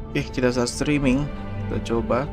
Kita start streaming. Kita coba.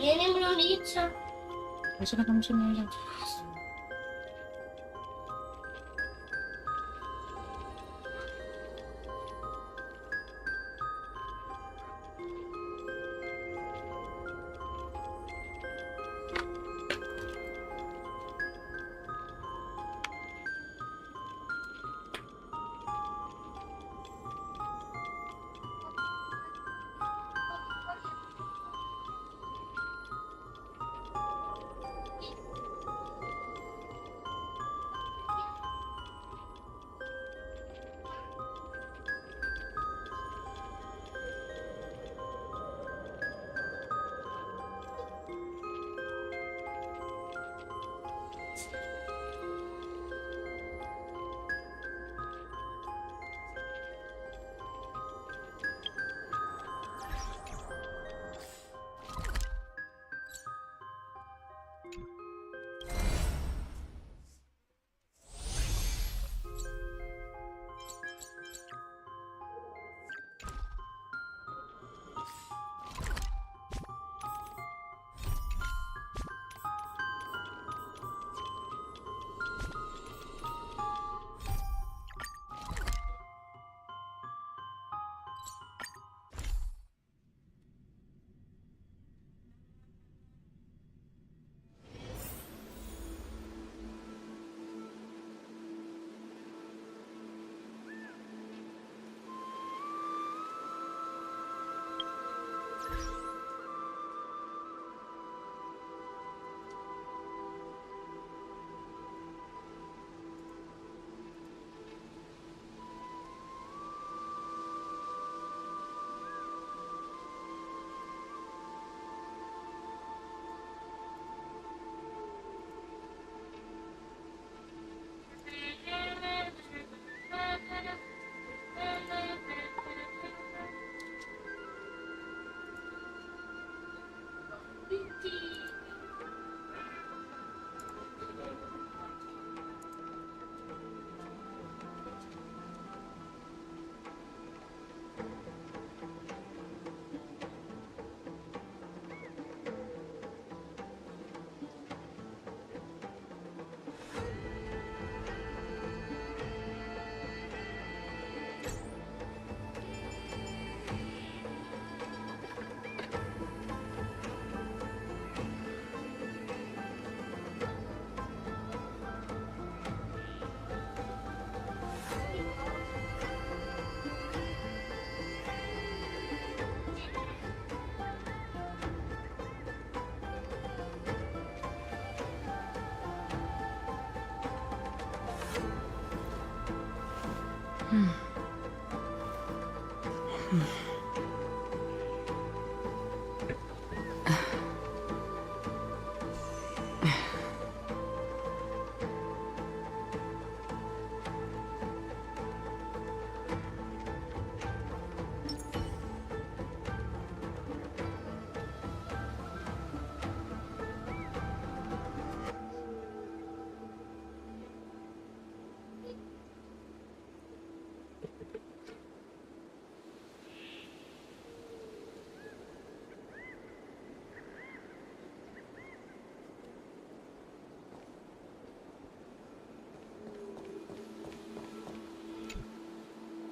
Ini belum diikat. Sudah kamu sini.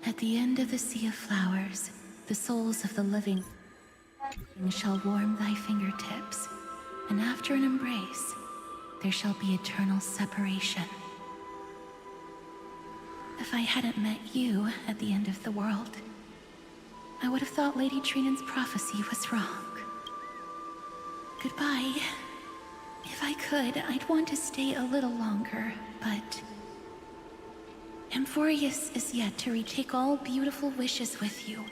At the end of the sea of flowers, the souls of the living shall warm thy fingertips, and after an embrace, there shall be eternal separation. If I hadn't met you at the end of the world, I would have thought Lady Trinan's prophecy was wrong. Goodbye. If I could, I'd want to stay a little longer, but Amphoreus is yet to retake all beautiful wishes with you.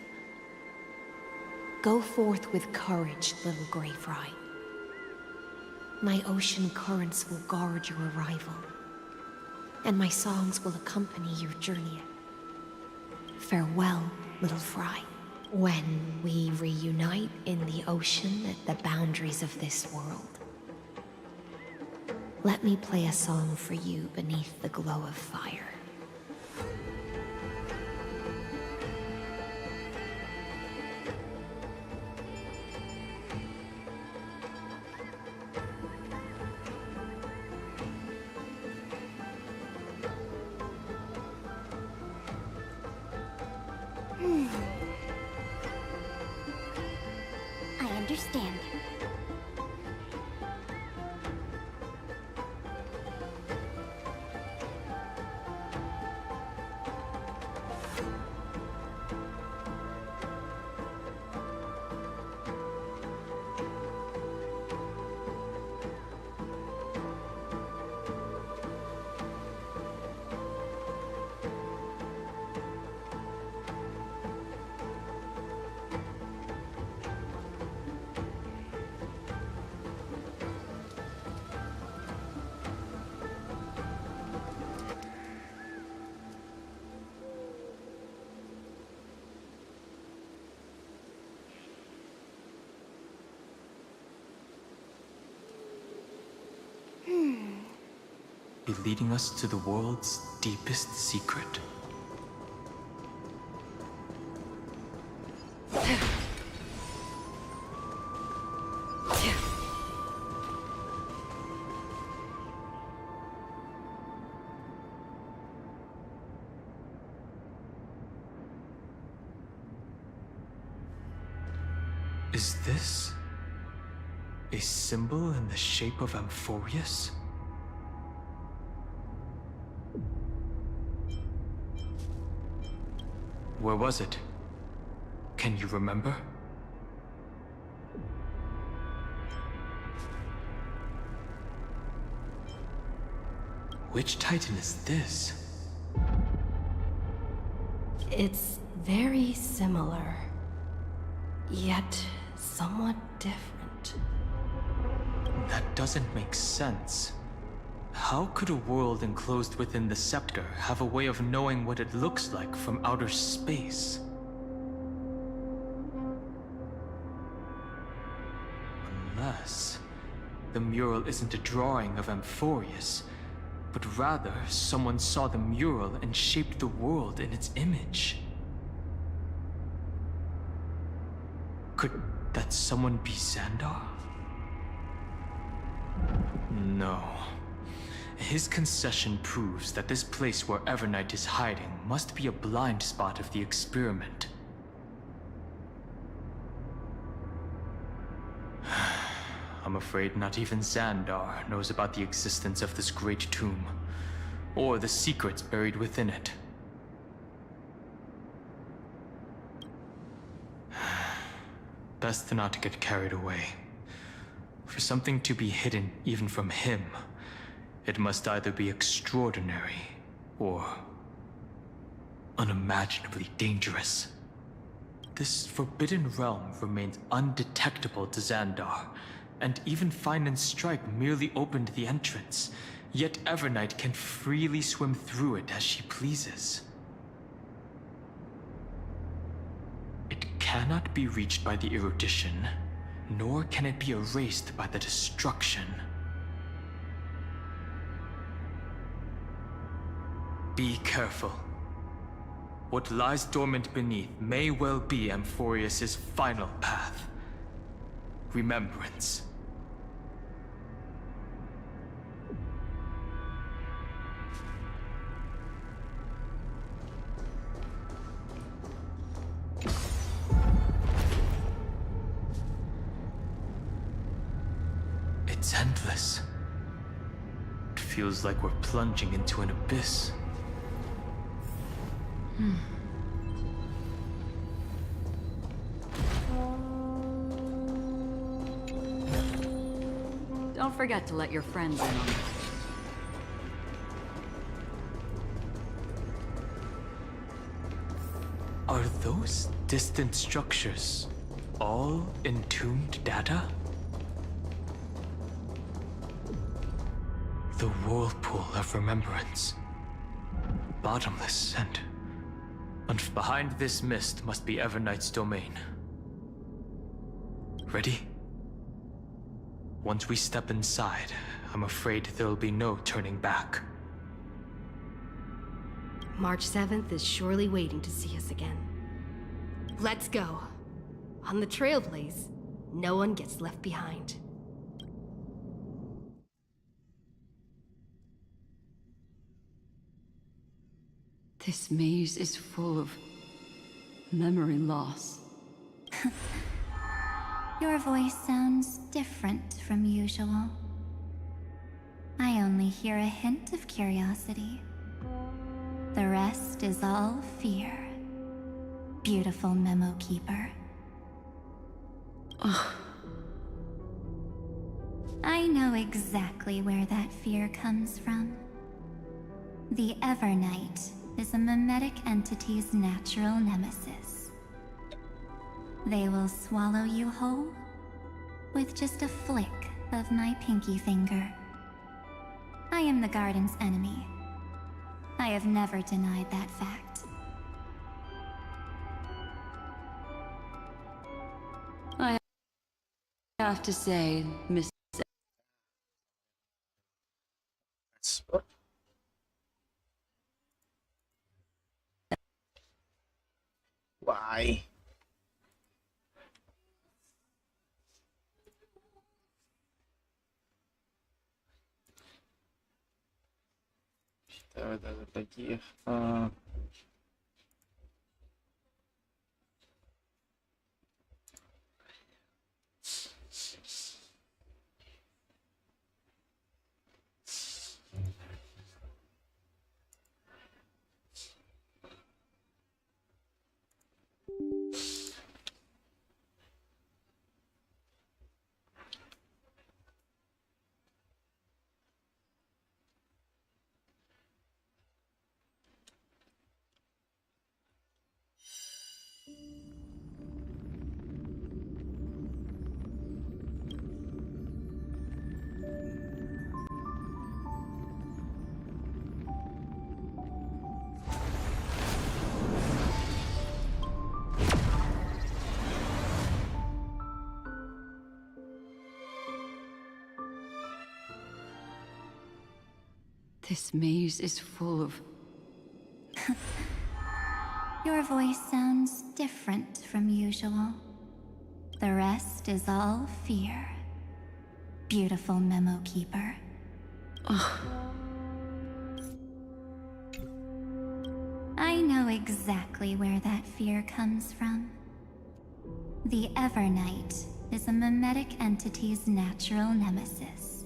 Go forth with courage, little Grey Fry. My ocean currents will guard your arrival, and my songs will accompany your journey. Farewell, little Fry. When we reunite in the ocean at the boundaries of this world, let me play a song for you beneath the glow of fire. I understand. Be leading us to the world's deepest secret. Is this a symbol in the shape of Amphoreus? Where was it? Can you remember? Which Titan is this? It's very similar, yet somewhat different. That doesn't make sense. How could a world enclosed within the scepter have a way of knowing what it looks like from outer space? Unless the mural isn't a drawing of Amphoreus, but rather someone saw the mural and shaped the world in its image. Could that someone be Xandar? No. His concession proves that this place where Evernight is hiding must be a blind spot of the experiment. I'm afraid not even Xandar knows about the existence of this great tomb, or the secrets buried within it. Best not to get carried away. For something to be hidden even from him, it must either be extraordinary or unimaginably dangerous. this forbidden realm remains undetectable to Xandar, and even Fine and Strike merely opened the entrance, yet Evernight can freely swim through it as she pleases. It cannot be reached by the erudition, nor can it be erased by the destruction. Be careful. What lies dormant beneath may well be Amphoreus' final path. Remembrance. It's endless. It feels like we're plunging into an abyss. Don't forget to let your friends in on it. Are those distant structures all entombed data? The whirlpool of remembrance. Bottomless and behind this mist must be Evernight's domain. Ready? Once we step inside, I'm afraid there'll be no turning back. March 7th is surely waiting to see us again. Let's go. On the Trailblaze, no one gets left behind. This maze is full of memory loss. Your voice sounds different from usual. I only hear a hint of curiosity. The rest is all fear. Beautiful memo keeper. I know exactly where that fear comes from. The Evernight is a mimetic entity's natural nemesis. They will swallow you whole with just a flick of my pinky finger. I am the garden's enemy. I have never denied that fact. I have to say, Miss... Why? Ada lagi ya. This maze is full of... Your voice sounds different from usual. The rest is all fear. Beautiful memo keeper. I know exactly where that fear comes from. The Evernight is a mimetic entity's natural nemesis.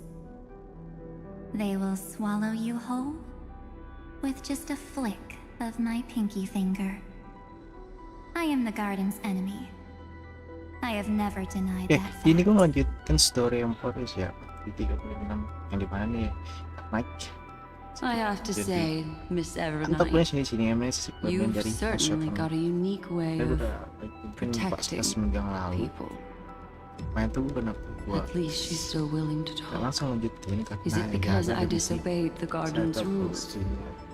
They will swallow you whole with just a flick of my pinky finger. I am the garden's enemy. I have never denied that fact. Ini ko Lanjutin Story Amphoreus ya. Di 36 yang dimana nih Mike I have to say, Miss Mantap punya Evernight, sini emang sih bagian you've dari certainly got a unique way Saya of udah mungkin protecting seminggu yang lalu people. main tuh kenapa gua At least she's still willing to nggak talk. langsung lanjutin karena Is it because ada I misi. disobeyed the garden's Saya rules?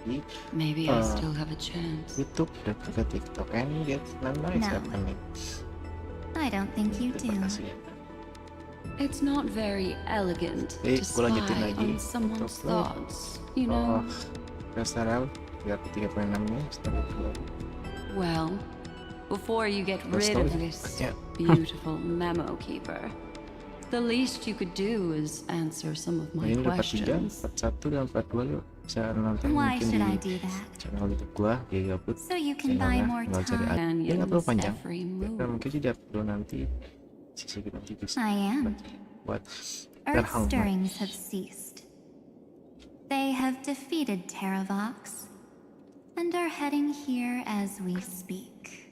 di Maybe I still have a chance. YouTube dan juga TikTok and get nice No. happening. I don't think you do. Terima kasih. It's not very elegant Eh, to gua lanjutin spy lagi. on someone's Terus, thoughts, you Oh, know? Star Rail 3.6-nya setelah itu. Well, before you get rid Story. of this Yeah. beautiful memo keeper, the least you could do is answer some of my Ini dapat 3, questions. part 1 dan part 2 yuk. Bisa nonton Why mungkin should I di do that? channel YouTube gua di Gabut. So you can buy Channelnya more tinggal cari time. aja. And Ini you nggak perlu miss panjang. every Dan move. mungkin di upload nanti sisi nanti bisa I am. buat Earth terhang. stirrings have ceased. They have defeated Terravox and are heading here as we speak.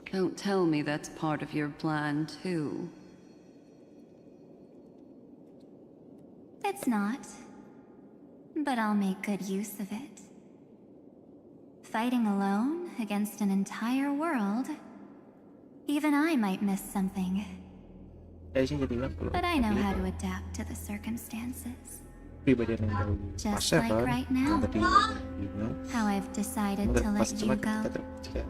Don't tell me that's part of your plan, too. It's not, but I'll make good use of it. Fighting alone against an entire world, even I might miss something, Dari sini jadi bilang kalau but I know pilih how to adapt to the circumstances. pribadi yang dari Just pasar like kan right now. yang tadi bilang How I've decided to pas let you cuma go, kita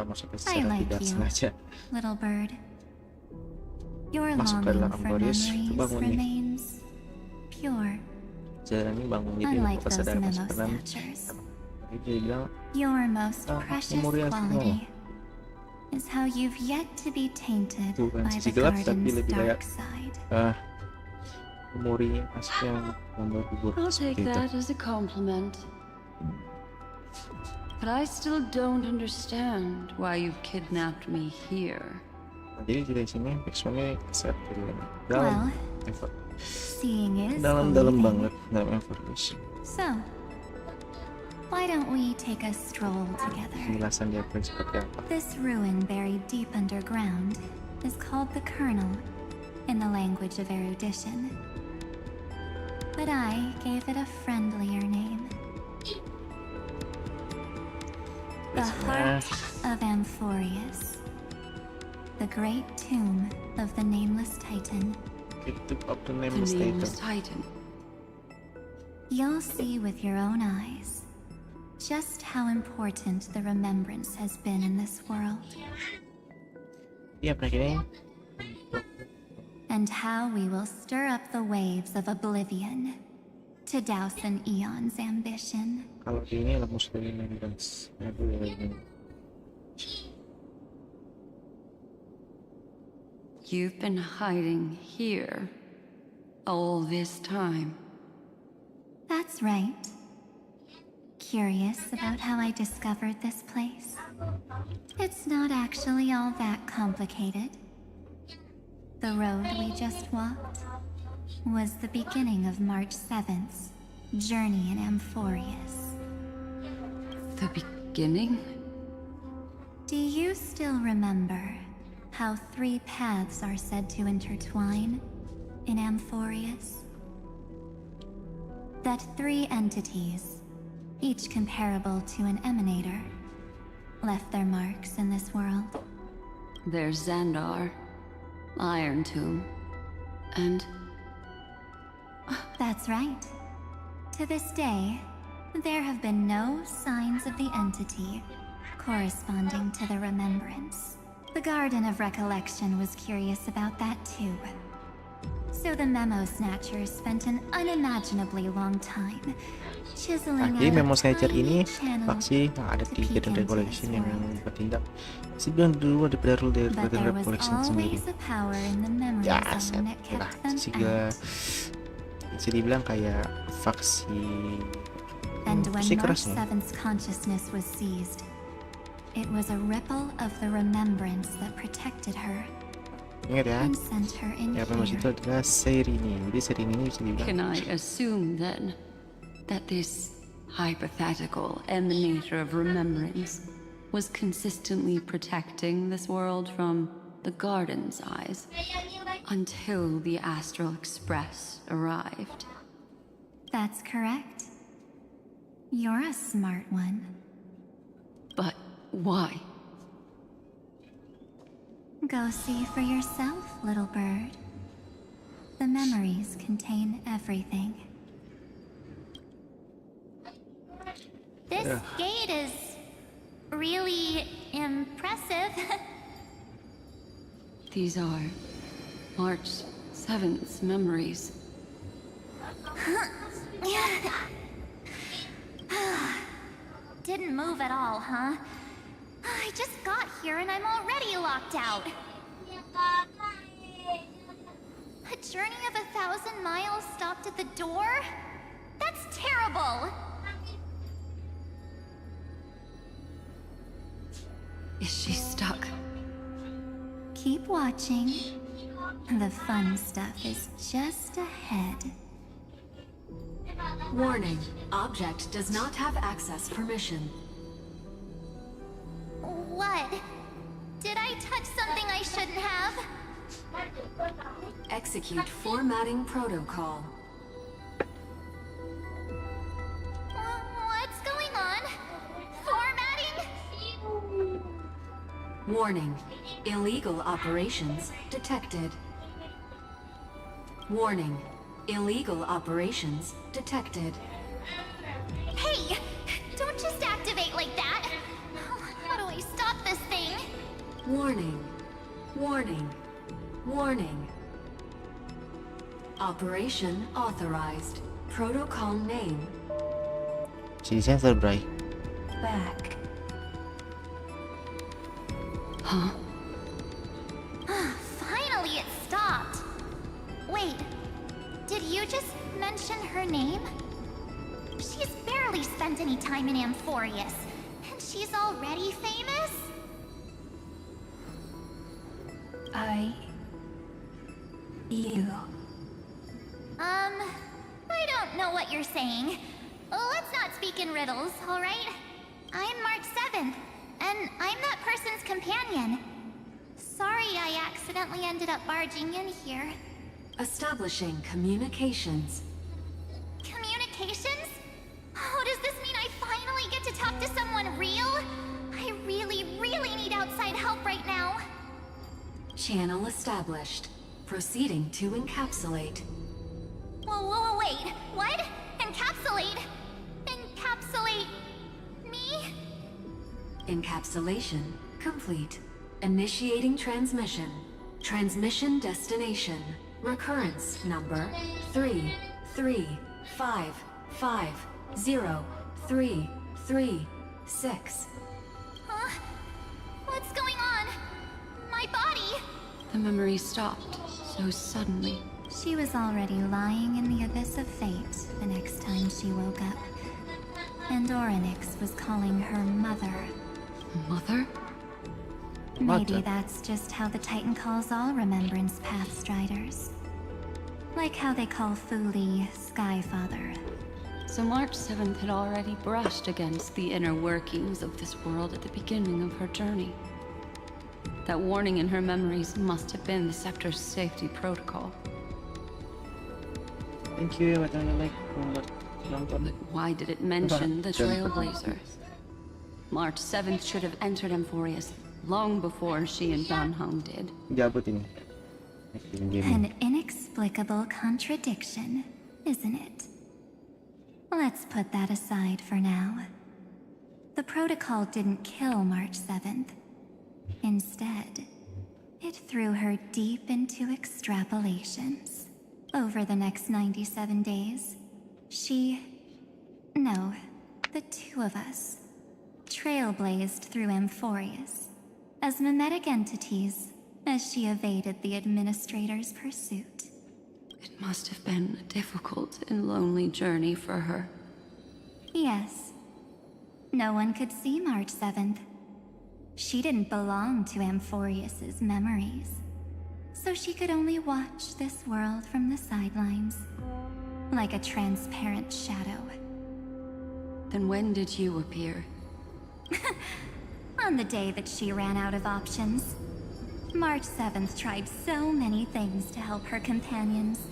maksudnya I secara like tidak you. sengaja little bird. Your Masuk ke dalam longing for Amphoreus, memories coba bangun nih. remains pure, Jalani bangun gitu unlike pas those ada memo masuk ke dalam snatchers. jadi dia bilang Your most precious memori asli. quality is how you've yet to be tainted Bukan by sisi the gelap, tapi garden's lebih kayak dark side. memori asli yang membuat kubur I'll take seperti itu. that as a compliment. But I still don't understand why you've kidnapped me here. Nah, jadi di sini backsoundnya keset dari Well, dalam seeing is dalam believing. banget dalam Amphoreus. So, why don't we take a stroll together? Penjelasan dia pun seperti apa. This ruin buried deep underground is called the Kernel in the language of erudition. But I gave it a friendlier name. The Heart of Amphoreus. The great tomb of the Nameless Titan. Itu of the The Nameless nameless Titan. Titan. You'll see with your own eyes just how important the remembrance has been in this world, Iya pernah gini. and how we will stir up the waves of oblivion to douse an eon's ambition. Kalau di ini lemus dari Remembrance. Aku ya ini. You've been hiding here all this time. That's right. Curious about how I discovered this place? It's not actually all that complicated. The road we just walked was the beginning of March 7th's journey in Amphoreus. The beginning? Do you still remember how 3 paths are said to intertwine in Amphoreus? That 3 entities, each comparable to an emanator, left their marks in this world. There's Xandar, Iron Tomb, and That's right. To this day, there have been no signs of the entity corresponding to the remembrance. The Garden of Recollection was curious about that too. So the Memo Snatchers spent an unimaginably long time chiseling Jadi out Memo a Snatcher tiny ini channel faksi yang ada to di peek Garden into Recollection this yang world. bertindak. Sebenarnya dulu ada baru dari But Garden there was Recollection sendiri. always a power in the memory Ya, zone that lah. kept them Juga out. bisa dibilang kayak faksi And when musik March keras ya. 7th's consciousness was seized, it was a ripple of the remembrance that protected her Ingat ya, and sent her in ya Memos itu here. adalah seri ini. Jadi seri ini bisa dibilang can I assume then that this hypothetical emanator of remembrance was consistently protecting this world from the garden's eyes until the Astral Express arrived? That's correct. You're a smart one. But why? Go see for yourself, little bird. The memories contain everything. This gate is really impressive. These are March 7th's memories. Didn't move at all, huh? I just got here and I'm already locked out. A journey of 1,000 miles stopped at the door? That's terrible! Is she stuck? Keep watching. The fun stuff is just ahead. Warning. Object does not have access permission. What? Did I touch something I shouldn't have? Execute formatting protocol. What's going on? Formatting? Warning. Illegal operations detected. Warning. Illegal operations detected. Hey! Don't just activate like that! How do I stop this thing? Warning. Warning. Warning. Operation authorized. Protocol name. Si sensor, Bray. Back. Huh? Finally it stopped! Wait, did you just mention her name? She's barely spent any time in Amphoreus, and she's already famous? You. I don't know what you're saying. Let's not speak in riddles, alright? I'm March 7th, and I'm that person's companion. Sorry I accidentally ended up barging in here. Establishing communications. Communications? Oh, does this mean I finally get to talk to someone real? I really need outside help right now. Channel established. Proceeding to encapsulate. Whoa, wait. What? Encapsulate? Encapsulate me? Encapsulation complete. Initiating transmission. Transmission destination. Recurrence number 335503336. Huh? What's going on? My body? The memory stopped so suddenly. She was already lying in the abyss of fate the next time she woke up. And Orynyx was calling her mother. Mother? Maybe Mother. that's just how the Titan calls all Remembrance Pathstriders. Like how they call Fuli Skyfather. So March 7th had already brushed against the inner workings of this world at the beginning of her journey. That warning in her memories must have been the Scepter's safety protocol. Thank you, matang like kung ba't nonton. But why did it mention the Trailblazer? March 7th should have entered Amphoreus long before she and Donhong did. Jabutin. An inexplicable contradiction, isn't it? Let's put that aside for now. The protocol didn't kill March 7th. Instead, it threw her deep into extrapolations. Over the next 97 days, the two of us, trailblazed through Amphoreus as mimetic entities as she evaded the administrator's pursuit. It must have been a difficult and lonely journey for her. Yes. No one could see March 7th. She didn't belong to Amphoreus's memories, so she could only watch this world from the sidelines, like a transparent shadow. Then when did you appear? On the day that she ran out of options. March 7th tried so many things to help her companions,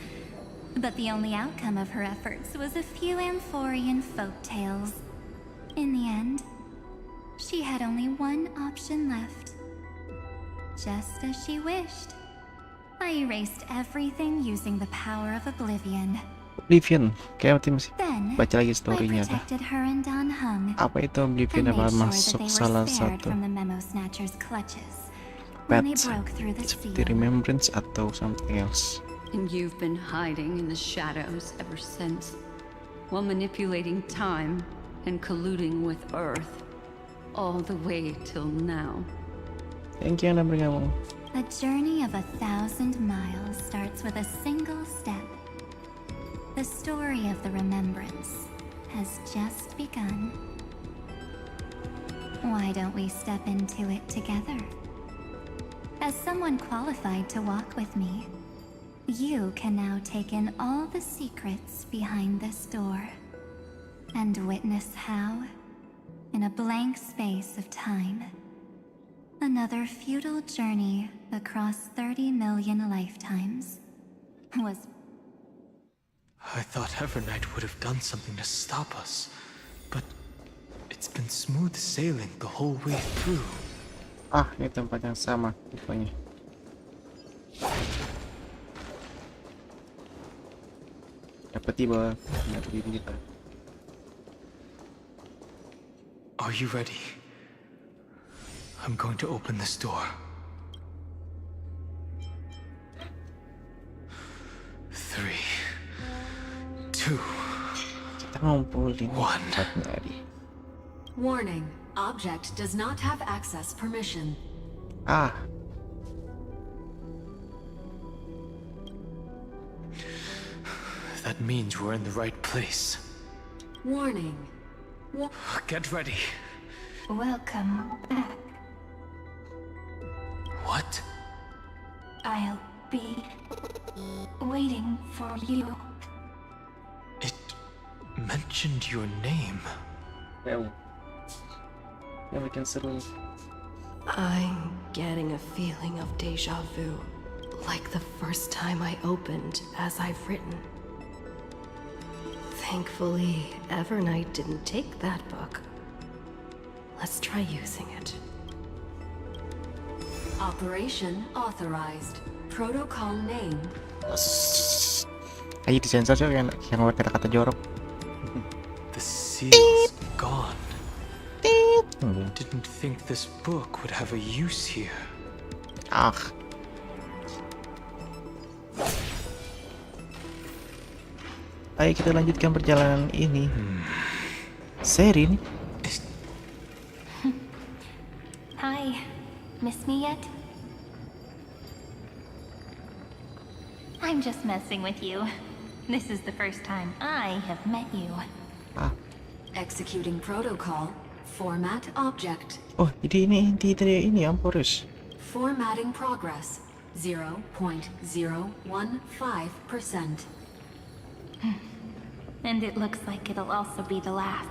But the only outcome of her efforts was a few Amphorean folk tales. In the end, she had only one option left. Just as she wished. I erased everything using the power of oblivion. Oblivion. Kayak mesti Then, baca lagi I story-nya dah. protected her and Dan Hung. Apa itu Oblivion? And Apa made sure that masuk they salah were spared satu from the Memo Snatcher's clutches when they pet broke through the seperti seal. Remembrance atau something else? And you've been hiding in the shadows ever since, while manipulating time and colluding with Earth, all the way till now. Thank you, udah bergabung. A journey of 1,000 miles starts with a single step. The story of the remembrance has just begun. Why don't we step into it together? As someone qualified to walk with me, you can now take in all the secrets behind this door and witness how, in a blank space of time, another futile journey across 30 million lifetimes was... I thought Evernight would have done something to stop us, but it's been smooth sailing the whole way through. Ah, ini tempat yang sama rupanya. Dapat tiba, dapat kita. Are you ready? I'm going to open this door. 3, 2, Kita ngumpulin 1. tempatnya tadi. Warning. Object does not have access permission. Ah, That means we're in the right place. Warning. Get ready. Welcome back. What? I'll be waiting for you. It mentioned your name. well. Ya makin seru. I'm getting a feeling of deja vu, like the first time I opened as I've written. Thankfully, Evernight didn't take that book. Let's try using it. Operation authorized. Protocol name. Ayo disensor sih yang kata-kata jorok. The seal's gone. Didn't think this book would have a use here. Ah, ayo kita lanjutkan perjalanan ini. Seri nih. Hi, miss me yet? I'm just messing with you. This is the first time I have met you. Ah, Executing protocol. Format object. oh jadi ini Amphoreus. Formatting progress. 0.015%. And it looks like it'll also be the last.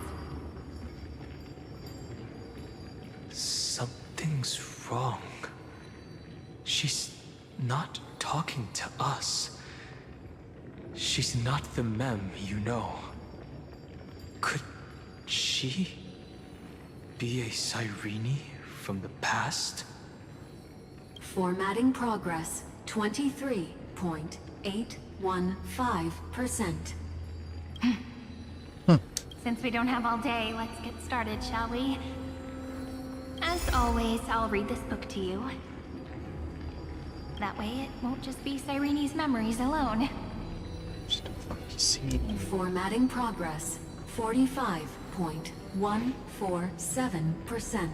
Something's wrong. She's not talking to us. She's not the Mem you know. Could she be a Cyrene from the past? Formatting progress. 23.815%. Since we don't have all day, let's get started, shall we? As always, I'll read this book to you. That way, it won't just be Cyrene's memories alone. Formatting progress. 45.147%.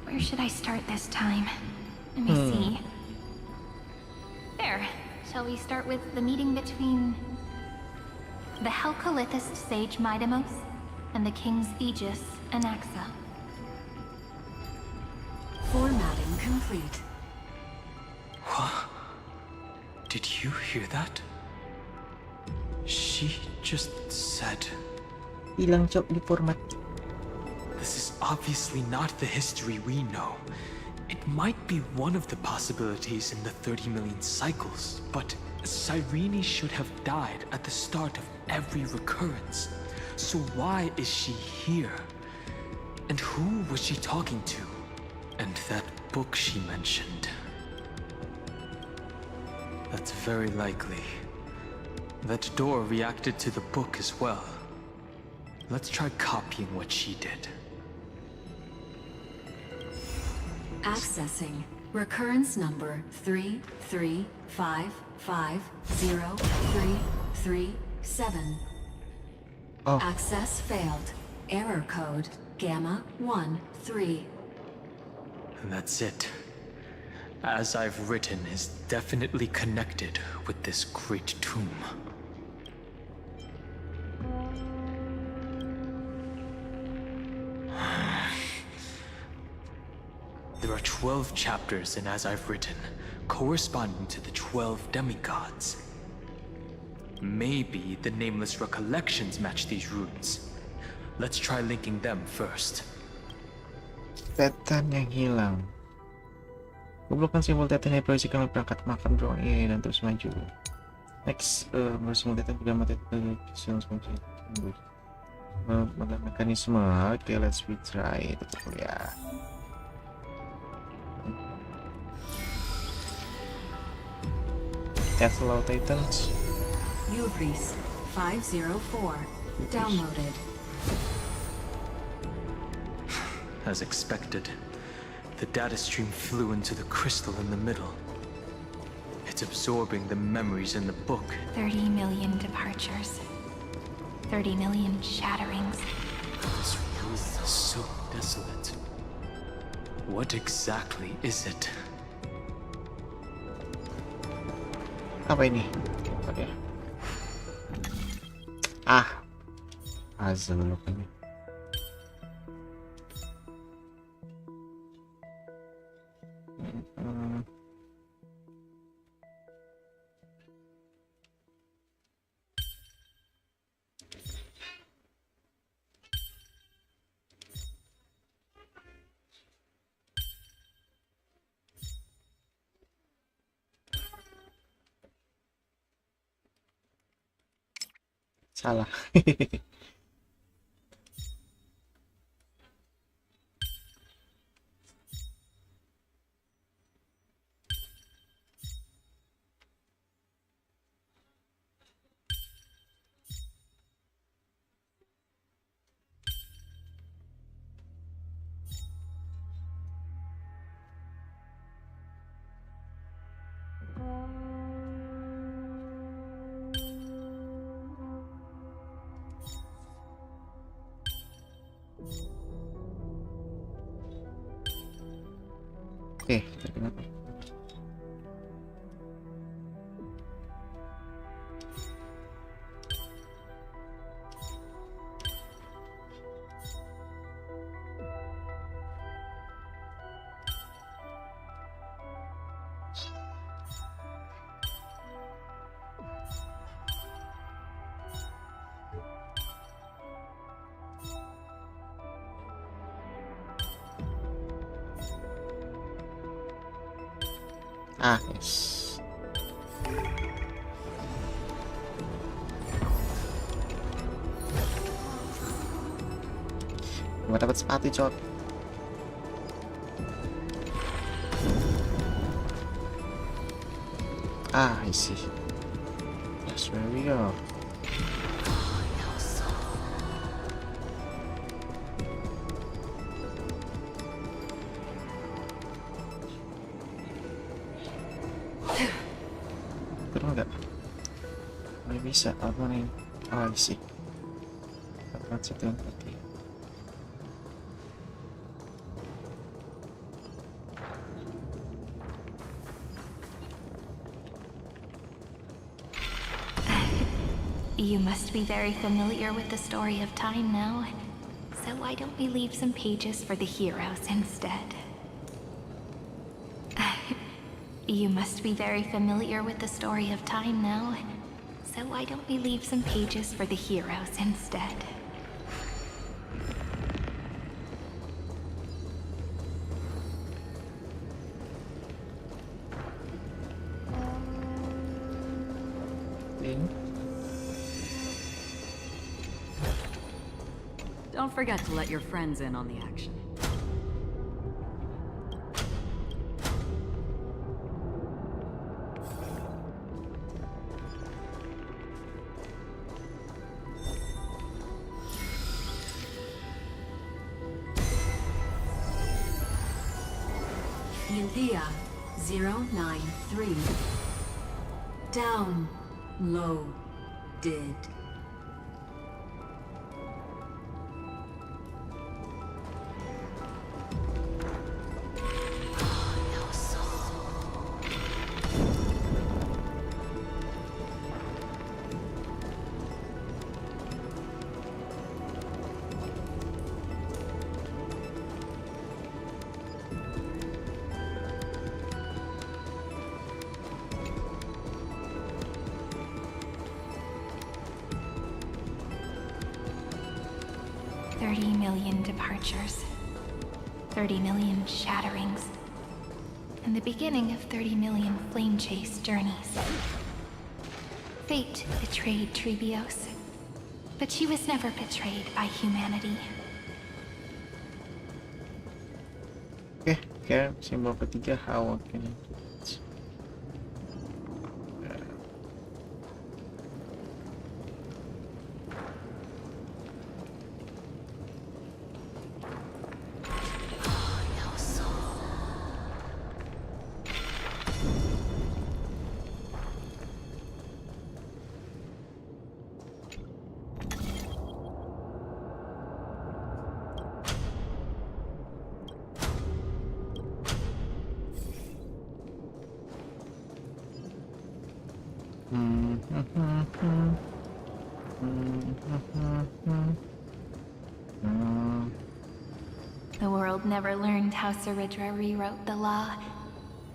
Where should I start this time? Let me see. There. Shall we start with the meeting between the Helcolithist sage Midamos and the King's Aegis, Anaxa? Formatting complete. What? Did you hear that? She just said, Hilang cok di format. this is obviously not the history we know. It might be one of the possibilities in the 30 million cycles, but Cyrene should have died at the start of every recurrence. So why is she here? And who was she talking to? And that book she mentioned. That's very likely. That door reacted to the book as well. Let's try copying what she did. Accessing recurrence number 335503337. Oh. Access failed. Error code Gamma 13. And that's it. As I've written is definitely connected with this great tomb. There are 12 chapters in As I've Written, corresponding to the 12 demigods. Maybe the nameless recollections match these runes. Let's try linking them first. Tetan yang hilang. Goblokkan simbol Tetan Hyperisi kami berangkat makan beruang ini dan terus maju. Next, bersimbol Tetan juga mati mekanisme. Okay, let's retry. Tetap kuliah. Hello Titans. Ubris 504. Downloaded. As expected, the data stream flew into the crystal in the middle. It's absorbing the memories in the book. 30 million departures. 30 million shatterings. This room is so desolate. What exactly is it? Apa ini? Oke. Puzzle ini. Salah. Oke, kita kenapa? Yes. Gak dapat sepatu, cok. I see. That's where we go. Bisa apa nih? Oh, I see. That's it. Okay. You must be very familiar with the story of time now. So why don't we leave some pages for the heroes instead? You must be very familiar with the story of time now. So why don't we leave some pages for the heroes instead? natin. Don't forget to let your friends in on the action. India 093. Down. Low. Did. Departures, 30 million shatterings, and the beginning of 30 million flame chase journeys. Fate betrayed Trebios, but she was never betrayed by humanity. Oke, sekarang simbol ketiga hawak ini. The world never learned how Saridra rewrote the law,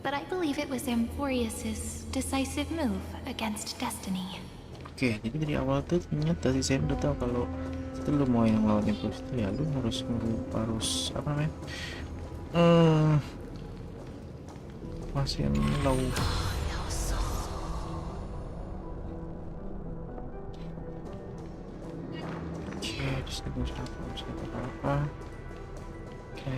but I believe it was Amphoreus' decisive move against destiny. Oke, jadi dari awal tuh ternyata si Sam udah tahu kalau setelah lu mau yang lawan Amphoreus itu ya lu harus apa namanya? Masih low. Oke, terus gue bisa apa? Oke.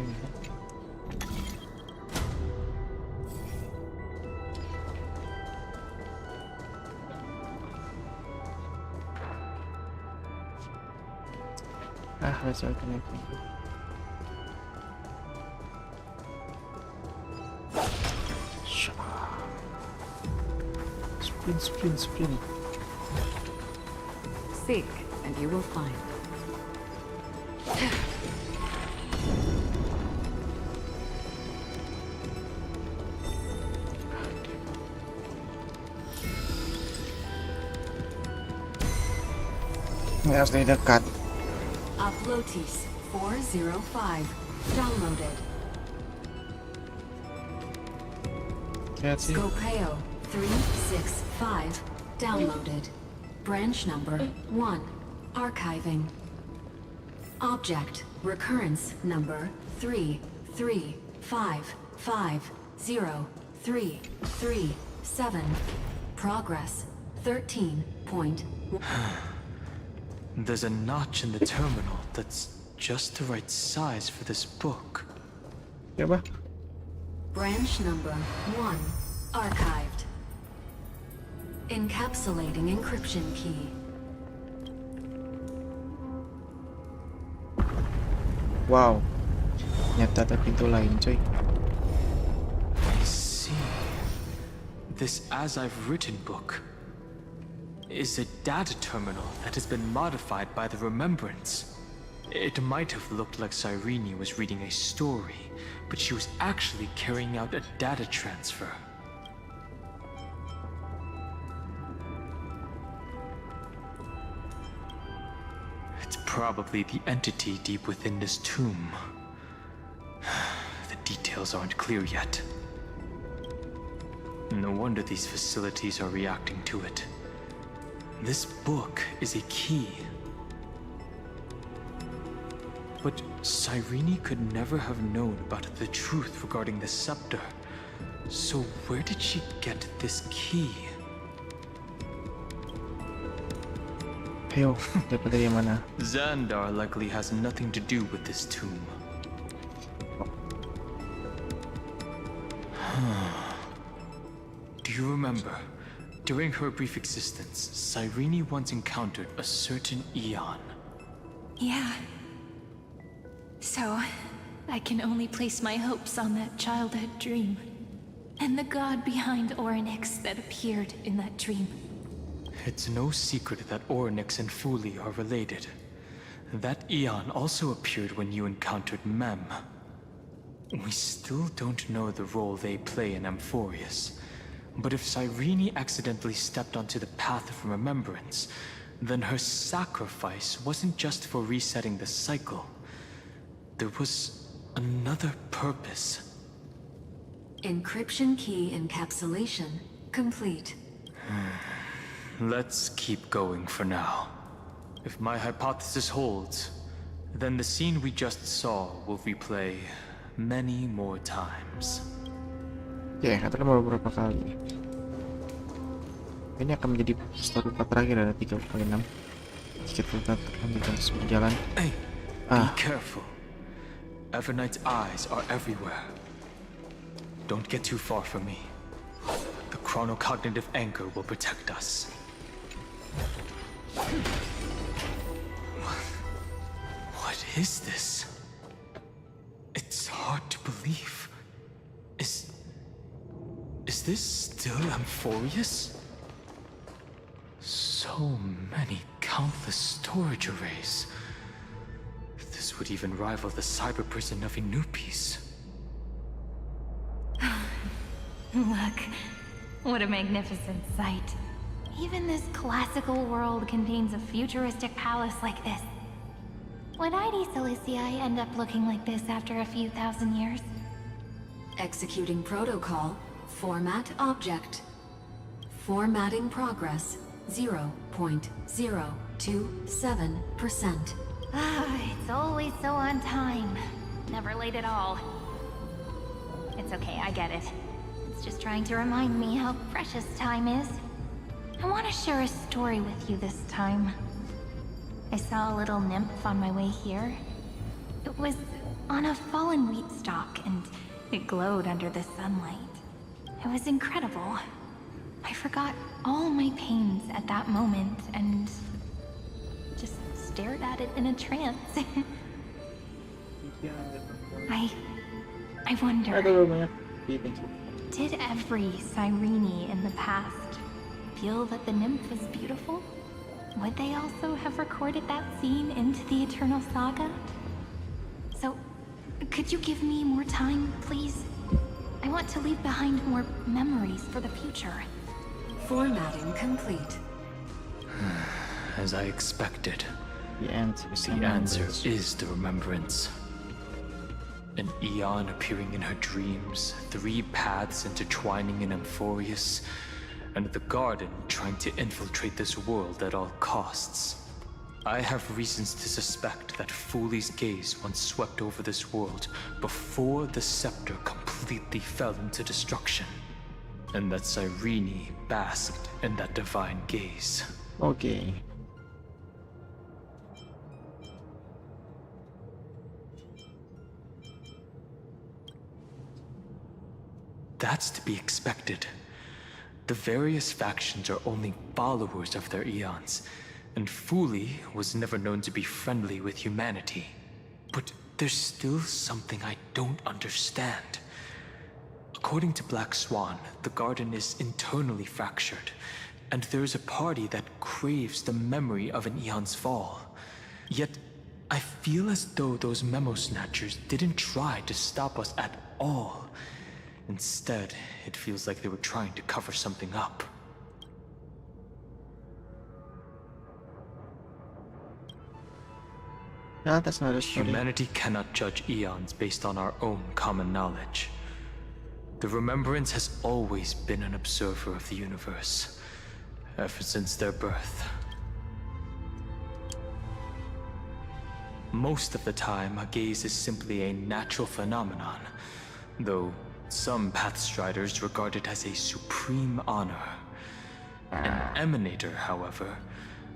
Let's open it. Sprint. Seek, and you will find. Harus dari dekat. Uploatis 405. Downloaded. Lihat sih. Scopeo 365. Downloaded. Branch number 1. Archiving. Object recurrence number 335503337. Progress 13.1. There's a notch in the terminal that's just the right size for this book. Coba. Branch number 1. Archived. Encapsulating encryption key. Wow. Ternyata ada pintu lain, coy. I see. This As I've Written book is a data terminal that has been modified by the Remembrance. It might have looked like Cyrene was reading a story, but she was actually carrying out a data transfer. It's probably the entity deep within this tomb. The details aren't clear yet. No wonder these facilities are reacting to it. This book is a key. But Cyrene could never have known about the truth regarding the scepter. So where did she get this key? Ayo, dapat dari mana? Xandar likely has nothing to do with this tomb. Do you remember? During her brief existence, Cyrene once encountered a certain Eon. Yeah. So, I can only place my hopes on that childhood dream. And the god behind Orynyx that appeared in that dream. It's no secret that Orynyx and Fuli are related. That Eon also appeared when you encountered Mem. We still don't know the role they play in Amphoreus. But if Cyrene accidentally stepped onto the path of remembrance, then her sacrifice wasn't just for resetting the cycle. There was another purpose. Encryption key encapsulation complete. Let's keep going for now. If my hypothesis holds, then the scene we just saw will replay many more times. Ya, katakan beberapa kali. Ini akan menjadi story part terakhir, ada 3/6. Jika tetap lanjutkan terus berjalan. Hey, be careful. Evernight's eyes are everywhere. Don't get too far from me. The chronocognitive anchor will protect us. What is this? It's hard to believe. Is this still Amphoreus? So many countless storage arrays. This would even rival the cyber prison of Inupis. Look, what a magnificent sight. Even this classical world contains a futuristic palace like this. Would ID Ciliciae end up looking like this after a few thousand years? Executing protocol. Format object. Formatting progress 0.027%. It's always so on time. Never late at all. It's okay, I get it. It's just trying to remind me how precious time is. I want to share a story with you this time. I saw a little nymph on my way here. It was on a fallen wheat stalk, and it glowed under the sunlight. It was incredible. I forgot all my pains at that moment and just stared at it in a trance. I wonder, did every Cyrene in the past feel that the nymph was beautiful? Would they also have recorded that scene into the Eternal Saga? So, could you give me more time, please? I want to leave behind more memories for the future. Formatting complete. As I expected, The answer is the remembrance. An Eon appearing in her dreams, 3 paths intertwining in Amphoreus, and the garden trying to infiltrate this world at all costs. I have reasons to suspect that Fuli's gaze once swept over this world before the scepter completely fell into destruction, and that Cyrene basked in that divine gaze. Okay. That's to be expected. The various factions are only followers of their eons, and Fuli was never known to be friendly with humanity. But there's still something I don't understand. According to Black Swan, the garden is internally fractured, and there is a party that craves the memory of an eon's fall. Yet, I feel as though those memo snatchers didn't try to stop us at all. Instead, it feels like they were trying to cover something up. Yeah, that's not a story. Humanity cannot judge eons based on our own common knowledge. The Remembrance has always been an observer of the universe, ever since their birth. Most of the time, a gaze is simply a natural phenomenon, though some Pathstriders regard it as a supreme honor. An Emanator, however,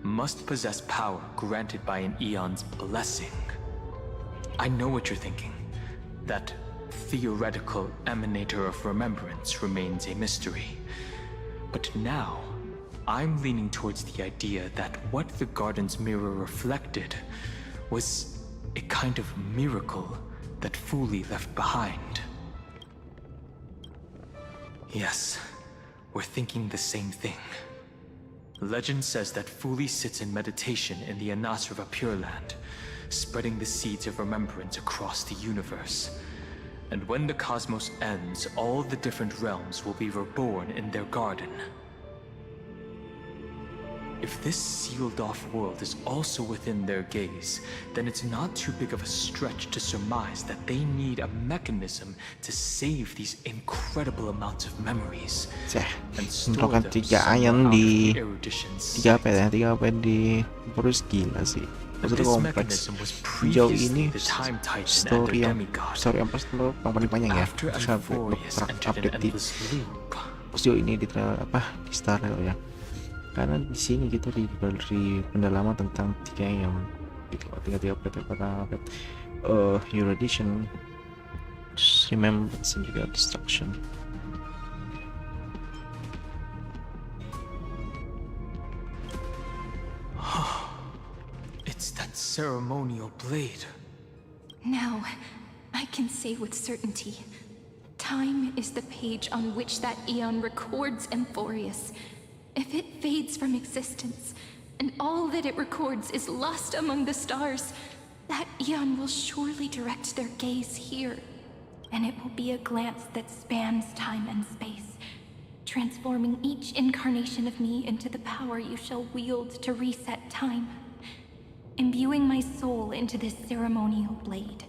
must possess power granted by an Eon's blessing. I know what you're thinking. That theoretical emanator of remembrance remains a mystery. But now, I'm leaning towards the idea that what the garden's mirror reflected was a kind of miracle that Fuli left behind. Yes, we're thinking the same thing. Legend says that Fuli sits in meditation in the Anasrava Pure Land, spreading the seeds of remembrance across the universe. And when the cosmos ends, all the different realms will be reborn in their garden. If this sealed-off world is also within their gaze, then it's not too big of a stretch to surmise that they need a mechanism to save these incredible amounts of memories and store Menemukan them 3 somewhere ion out of di the erudition's 3 apa ya? 3 apa di Amphoreus gila sih. Maksudnya This kompleks. mechanism was Sejauh ini previously the Time Titan and the story demigod. Amphoreus itu paling panjang ya. After Terus Amphoreus entered an update di endless loop, sejauh ini di di Star Rail ya. Karena di sini kita diberi pendalaman tentang 3 yang tiga update erudition, remembrance, dan juga destruction. it's that ceremonial blade. Now, I can say with certainty, time is the page on which that Eon records Amphoreus. If it fades from existence, and all that it records is lost among the stars, that Eon will surely direct their gaze here. And it will be a glance that spans time and space, transforming each incarnation of me into the power you shall wield to reset time, imbuing my soul into this ceremonial blade,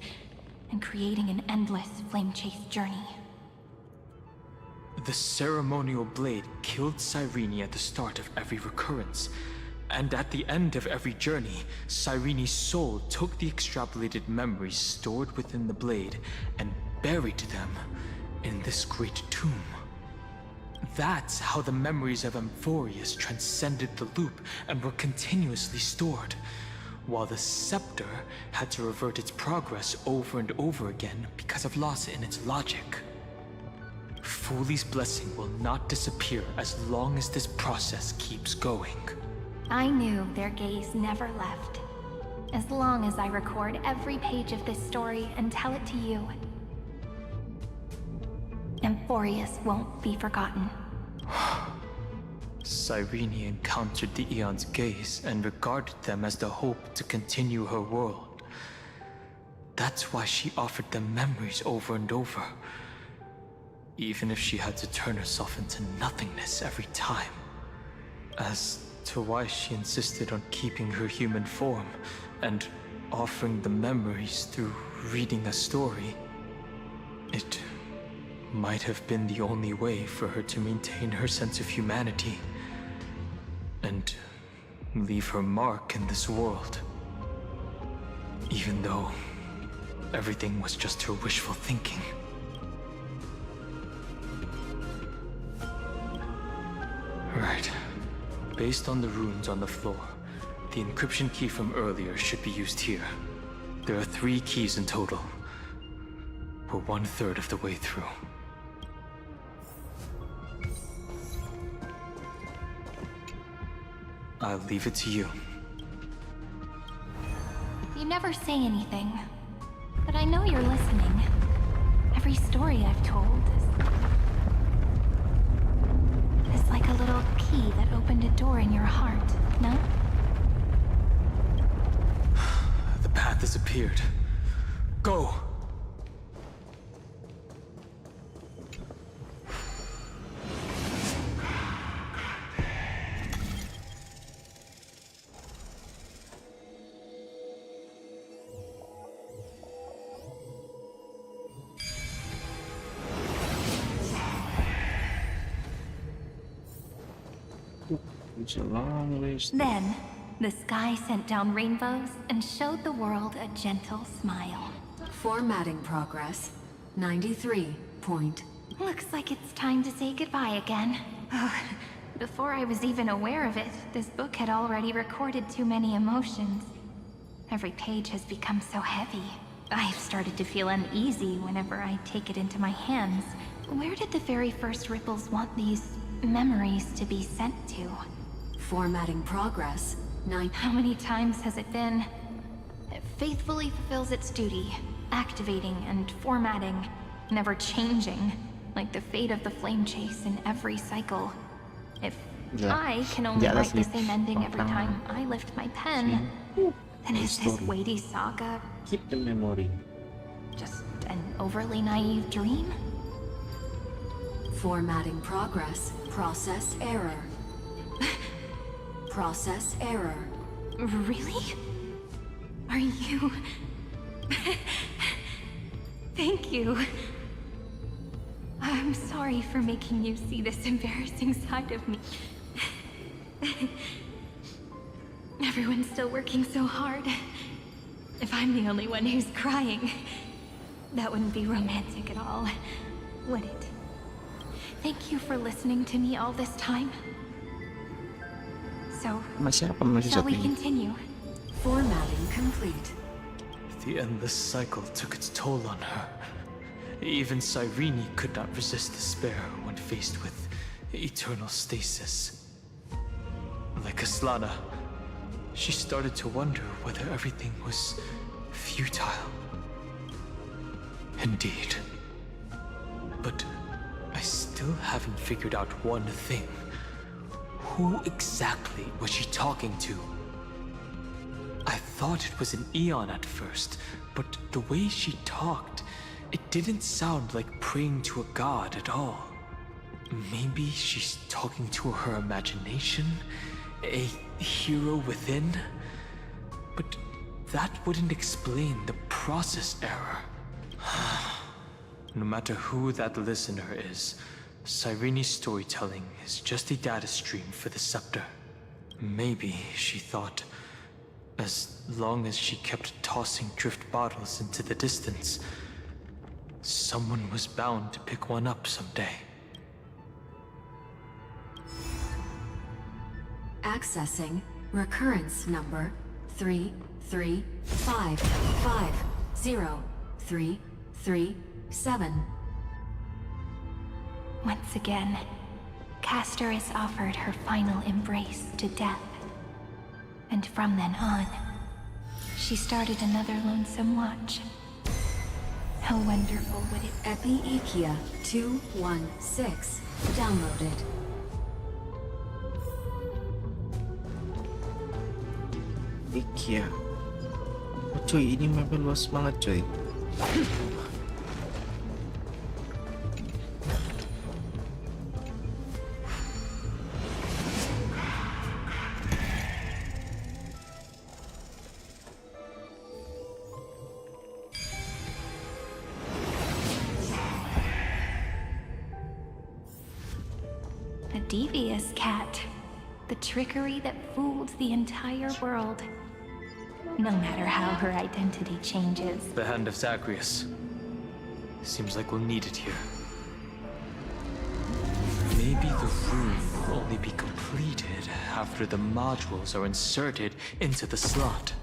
and creating an endless flame-chased journey. The ceremonial blade killed Cyrene at the start of every recurrence, and at the end of every journey, Cyrene's soul took the extrapolated memories stored within the blade and buried them in this great tomb. That's how the memories of Amphoreus transcended the loop and were continuously stored, while the scepter had to revert its progress over and over again because of loss in its logic. Fuli's blessing will not disappear as long as this process keeps going. I knew their gaze never left. As long as I record every page of this story and tell it to you, Amphoreus won't be forgotten. Cyrene encountered the Eon's gaze and regarded them as the hope to continue her world. That's why she offered them memories over and over, even if she had to turn herself into nothingness every time. As to why she insisted on keeping her human form and offering the memories through reading a story, it might have been the only way for her to maintain her sense of humanity and leave her mark in this world. Even though everything was just her wishful thinking. Right. Based on the runes on the floor, the encryption key from earlier should be used here. There are 3 keys in total. We're 1/3 of the way through. I'll leave it to you. You never say anything, but I know you're listening. Every story I've told is like a little key that opened a door in your heart, no? The path has appeared. Go! It's a long ways. Then, the sky sent down rainbows and showed the world a gentle smile. Formatting progress. 93 point. Looks like it's time to say goodbye again. Before I was even aware of it, this book had already recorded too many emotions. Every page has become so heavy. I've started to feel uneasy whenever I take it into my hands. Where did the very first ripples want these memories to be sent to? Formatting progress. 9. How many times has it been? It faithfully fulfills its duty, activating and formatting, never changing, like the fate of the flame chase in every cycle. If I can only write the same ending every time I lift my pen, then is this weighty saga Keep the memory. just an overly naive dream? Formatting progress. Process error. Process error. Really? Are you... Thank you. I'm sorry for making you see this embarrassing side of me. Everyone's still working so hard. If I'm the only one who's crying, that wouldn't be romantic at all, would it? Thank you for listening to me all this time. So, shall we continue? Formatting complete. The endless cycle took its toll on her. Even Cyrene could not resist despair when faced with eternal stasis. Like Aslana, she started to wonder whether everything was futile. Indeed. But I still haven't figured out one thing. Who exactly was she talking to? I thought it was an Eon at first, but the way she talked, it didn't sound like praying to a god at all. Maybe she's talking to her imagination? A hero within? But that wouldn't explain the process error. No matter who that listener is, Cyrene's storytelling is just a data stream for the scepter. Maybe, she thought, as long as she kept tossing drift bottles into the distance, someone was bound to pick one up someday. Accessing recurrence number 335503337. Once again, Castor is offered her final embrace to death. And from then on, she started another lonesome watch. How wonderful would it Epiekia 216 downloaded. Ikia. Oh, coy, ini mapnya luas banget coy. A devious cat. The trickery that fooled the entire world. No matter how her identity changes. The hand of Zagreus. Seems like we'll need it here. Maybe the room will only be completed after the modules are inserted into the slot.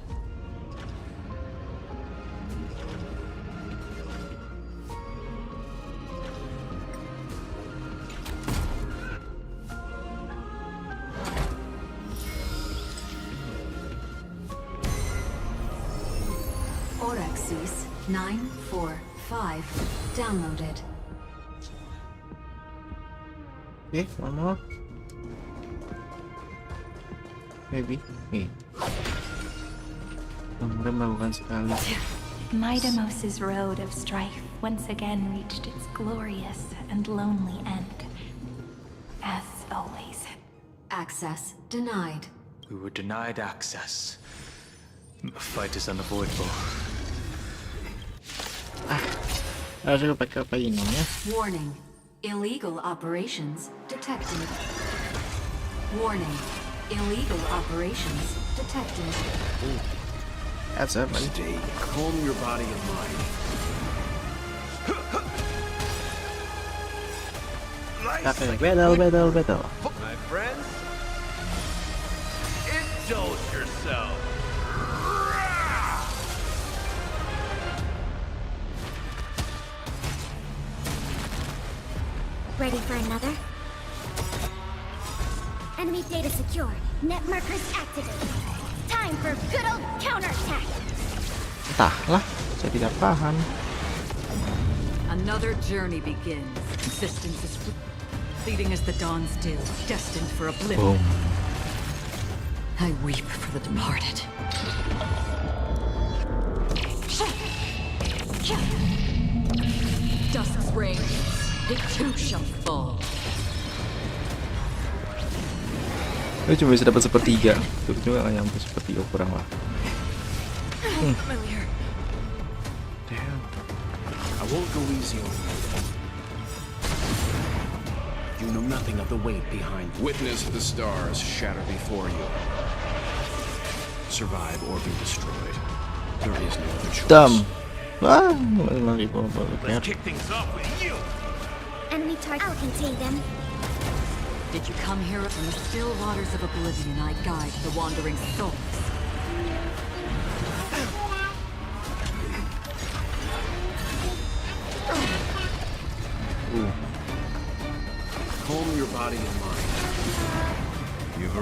Orexis 945 downloaded. Okay, one more. Maybe. Okay. Melakukan sekali. Midamos's road of strife once again reached its glorious and lonely end. As always. Access denied. We were denied access. The fight is unavoidable. Harus pakai apa ini ya? Warning. Illegal operations detected. Warning. Illegal operations detected. That's up. Stay calm your body and mind. Oke, battle. My friends, indulge yourself. Ready for another? Enemy data secure. Net markers activated. Time for good old counterattack. Entahlah, saya tidak paham. Another journey begins. Existence is fleeting as the dawn still, destined for oblivion. Boom. I weep for the departed. Dusk's reign. It too shall fall. Itu cuma bisa dapat sepertiga. Itu juga nggak nyampe sepertiga, kurang lah. Familiar. Damn. I won't go easy on you. You know nothing of the weight behind. Witness the stars shatter before you. Survive or be destroyed. There is no other choice. Damn. Wah, lagi Let's kick things off with you. Enemy target. I'll contain them. Did you come here from the still waters of oblivion? I guide the wandering souls. Calm your body and mind. You've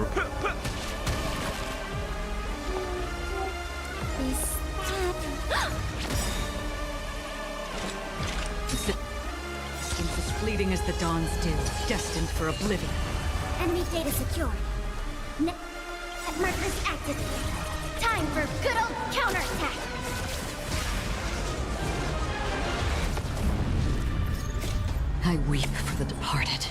Existence is fleeting as the dawn still, destined for oblivion. Enemy data secure. Net markers activated. Time for good old counterattack. I weep for the departed.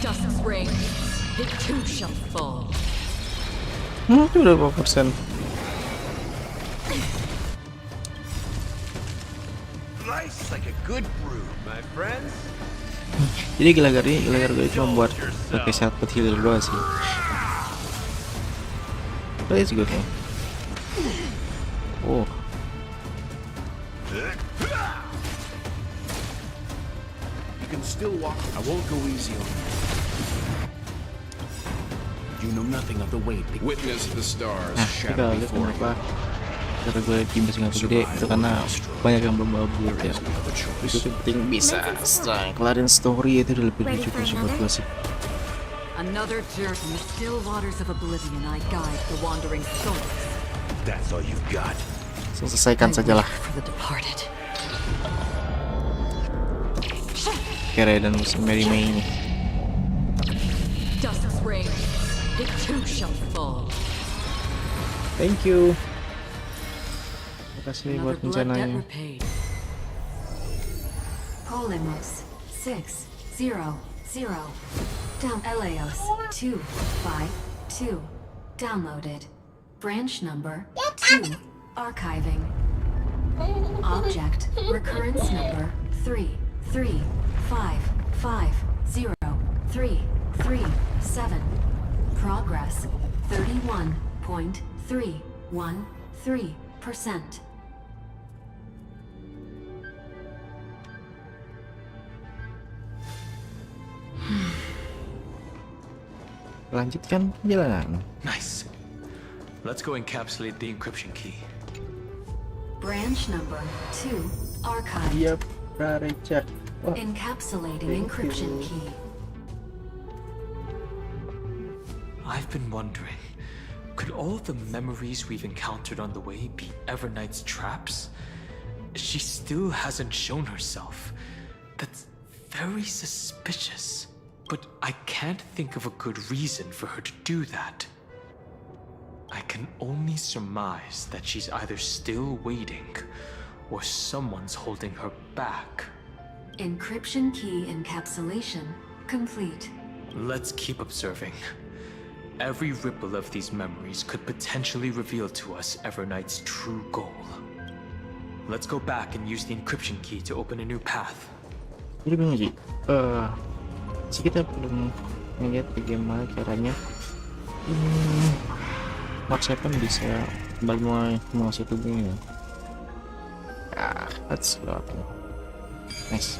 Dusk's reign. It too shall fall. Itu udah berapa persen? life's like a good brew, my friends. Jadi gelagar gue cuma buat pakai sahabat healer doang sih. Let's go nih. Oh. You can still walk. I won't go easy on you. You know nothing of the weight. Witness the stars Nah, shatter kita lihat before kenapa cara gue game masih nggak gede itu karena banyak yang belum upload ya. Itu penting bisa setelah kelarin story itu udah lebih lucu sih buat gue sih. Another journey in the still waters of oblivion. I guide the wandering souls. That's all you've got. Selesaikan sajalah. For the departed. Kere dan musim Mary May ini. Dusk's reign. It too shall fall. Thank you. Terima kasih Another buat blood debt rencananya. repaid. Polymos 600. Down Eleos 252. Downloaded. Branch number 2. Archiving. Object recurrence number 335503337. Progress 31.313%. Lanjutkan perjalanan. Nice. Let's go encapsulate the encryption key. Branch number 2. Archive. Iya, Prareja. Wah, Encapsulating encryption key. I've been wondering, could all the memories we've encountered on the way be Everknight's traps? She still hasn't shown herself. That's very suspicious. But I can't think of a good reason for her to do that. I can only surmise that she's either still waiting, or someone's holding her back. Encryption key encapsulation complete. Let's keep observing. Every ripple of these memories could potentially reveal to us Everknight's true goal. Let's go back and use the encryption key to open a new path. jadi bingung sih. Sih kita belum ngeliat bagaimana caranya Mark 7 bisa kembali menguasai tubuhnya. Let's go. Nice.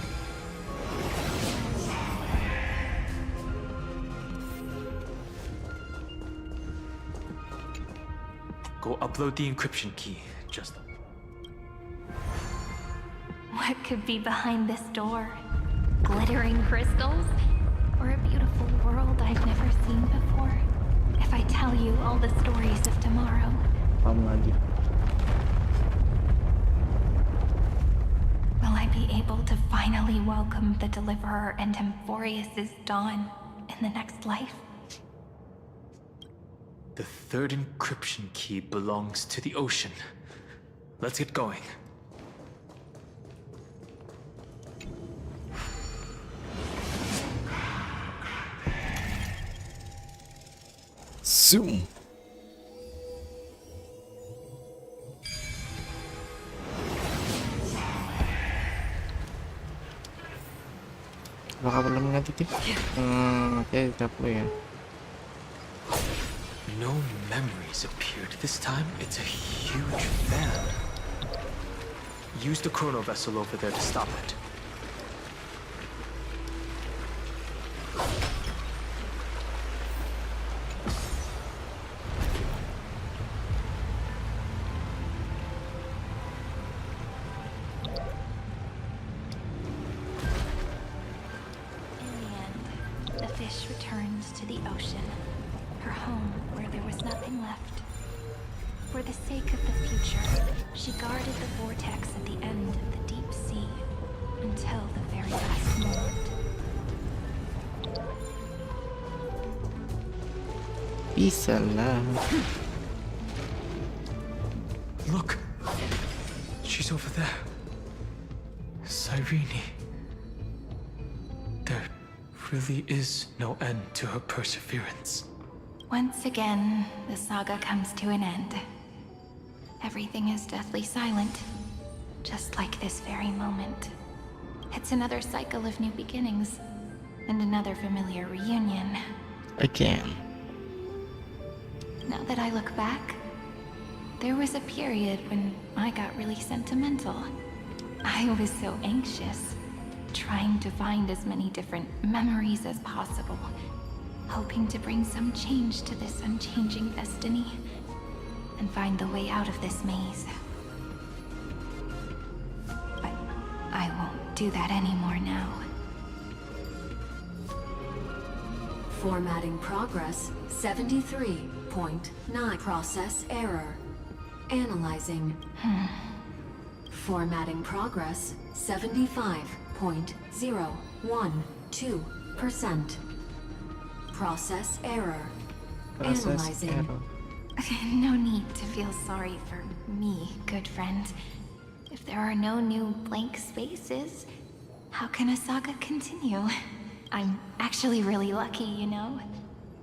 Go upload the encryption key, just... What could be behind this door? Glittering crystals? Or a beautiful world I've never seen before? If I tell you all the stories of tomorrow, Lagi. will I be able to finally welcome the Deliverer and Amphoreus' dawn in the next life? The third encryption key belongs to the ocean. Let's get going. Zoom. Apakah belum mengganti tim? Oke, kita play ya. No memories appeared this time. It's a huge fan. Use the chrono vessel over there to stop it. Returns to the ocean, her home where there was nothing left. For the sake of the future, she guarded the vortex at the end of the deep sea until the very last moment. Bisa lah. Look, she's over there. Cyrene. There really is no end to her perseverance. Once again, the saga comes to an end. Everything is deathly silent, just like this very moment. It's another cycle of new beginnings, and another familiar reunion. Again. Now that I look back, there was a period when I got really sentimental. I was so anxious, trying to find as many different memories as possible, hoping to bring some change to this unchanging destiny, and find the way out of this maze. But I won't do that anymore now. Formatting progress 73.9. Process error. Analyzing. Formatting progress 75.012%. Process error. Analyzing. No need to feel sorry for me, good friend. If there are no new blank spaces, how can a saga continue? I'm actually really lucky, you know?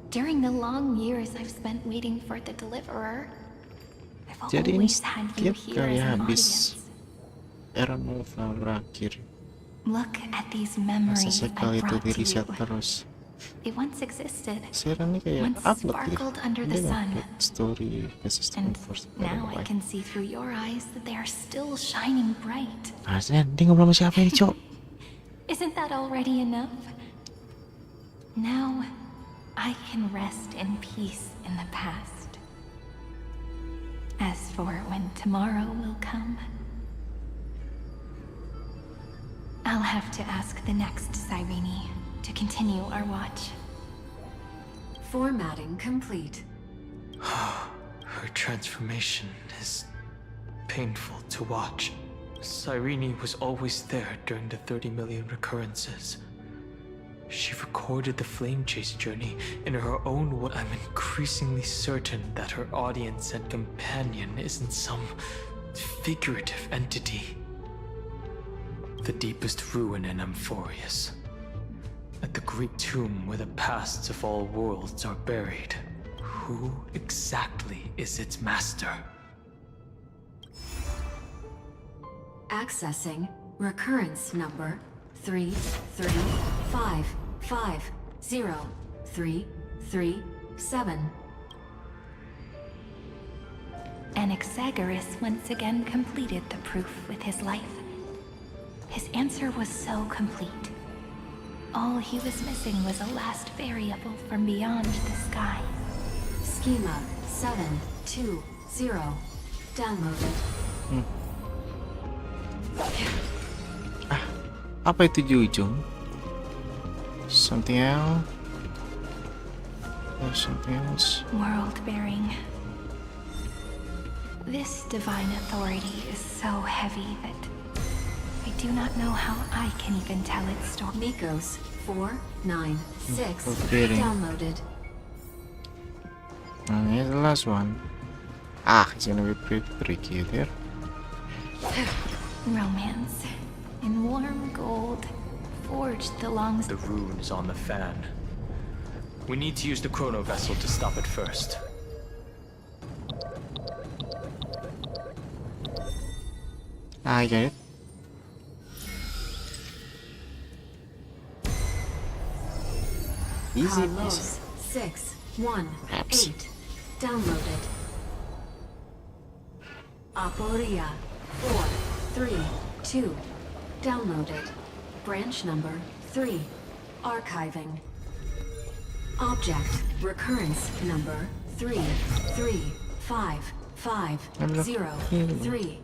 During the long years I've spent waiting for the Deliverer, I've Jadi ini always had you setiap here kali as an habis audience. era Nova berakhir, Look at these memories sesekali I itu brought di to you. reset terus. They once existed, Sekarang ini kayak once upload gitu. sparkled under the Dia sun. upload story ke sistem And first. now I can see through your eyes that they are still shining bright. Aslinya dia ngobrol sama siapa ini, Cok? Isn't that already enough? Now, I can rest in peace in the past. As for when tomorrow will come, I'll have to ask the next Cyrene to continue our watch. Formatting complete. Her transformation is painful to watch. Cyrene was always there during the 30 million recurrences. She recorded the flame chase journey in her own way. I'm increasingly certain that her audience and companion isn't some figurative entity. The deepest ruin in Amphoreus. At the great tomb where the pasts of all worlds are buried. Who exactly is its master? Accessing recurrence number 335503337. Anaxagoras once again completed the proof with his life. His answer was so complete. All he was missing was a last variable from beyond the sky. Schema 720 downloaded. Apa itu di ujung? Something else? There's something else. World-bearing. This divine authority is so heavy that I do not know how I can even tell its story. Nikos 496 World-bearing. downloaded. And here's the last one. It's gonna be pretty tricky there. Romance. In warm gold, forged along The runes on the fan. We need to use the chrono vessel to stop it first. I get it. Easy peasy. Carlos 618 downloaded. Aporia 432 downloaded. Branch number 3 archiving. Object recurrence number 335503337.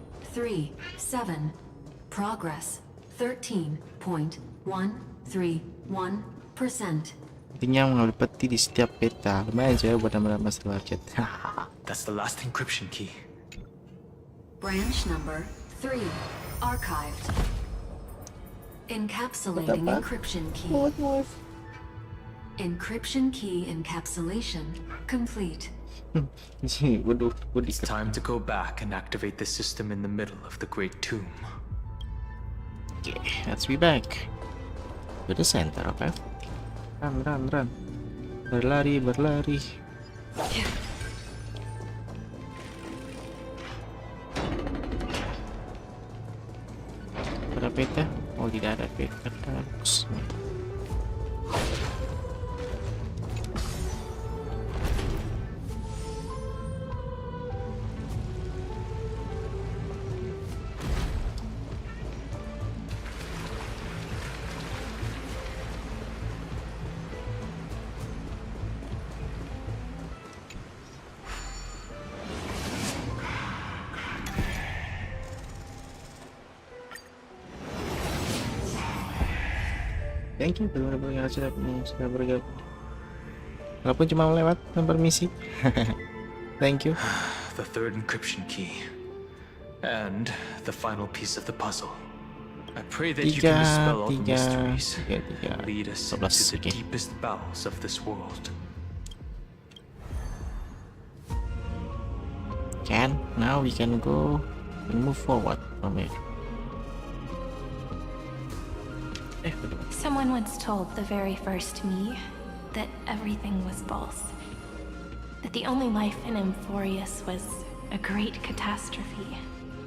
Progress 13.131%. Intinya mengalipati di setiap peta. Lumayan jauh buat nama masalah chat. That's the last encryption key. Branch number 3 archived. Encapsulating encryption key. Encryption key encapsulation complete. Waduh, It's time to go back and activate the system in the middle of the Great Tomb. Okay, let's be back to the center of everything. Run. Berlari. Ada peta? Oh, tidak ada peta. Bagus. Thank you teman-teman yang sudah bergabung. Walaupun cuma lewat permisi. Thank you. The third encryption key. And the final piece of the puzzle. I pray that you can dispel all the mysteries. Lead us into the deepest bowels of this world. Now we can go and move forward from here. Someone once told the very first me that everything was false. That the only life in Amphoreus was a great catastrophe,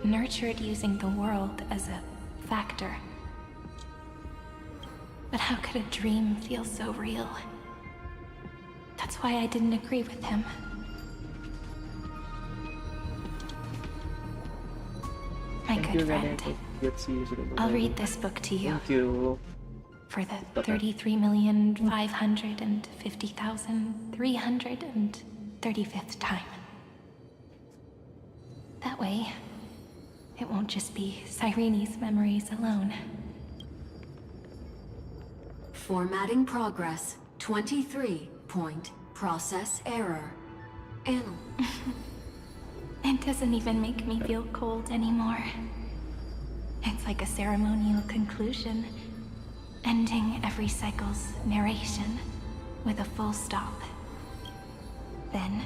nurtured using the world as a factor. But how could a dream feel so real? That's why I didn't agree with him. My good friend, I'll read this book to you. Thank you. For the 33,550,335th time. That way, it won't just be Cyrene's memories alone. Formatting progress 23 point process error. It doesn't even make me feel cold anymore. It's like a ceremonial conclusion, ending every cycle's narration with a full stop. Then,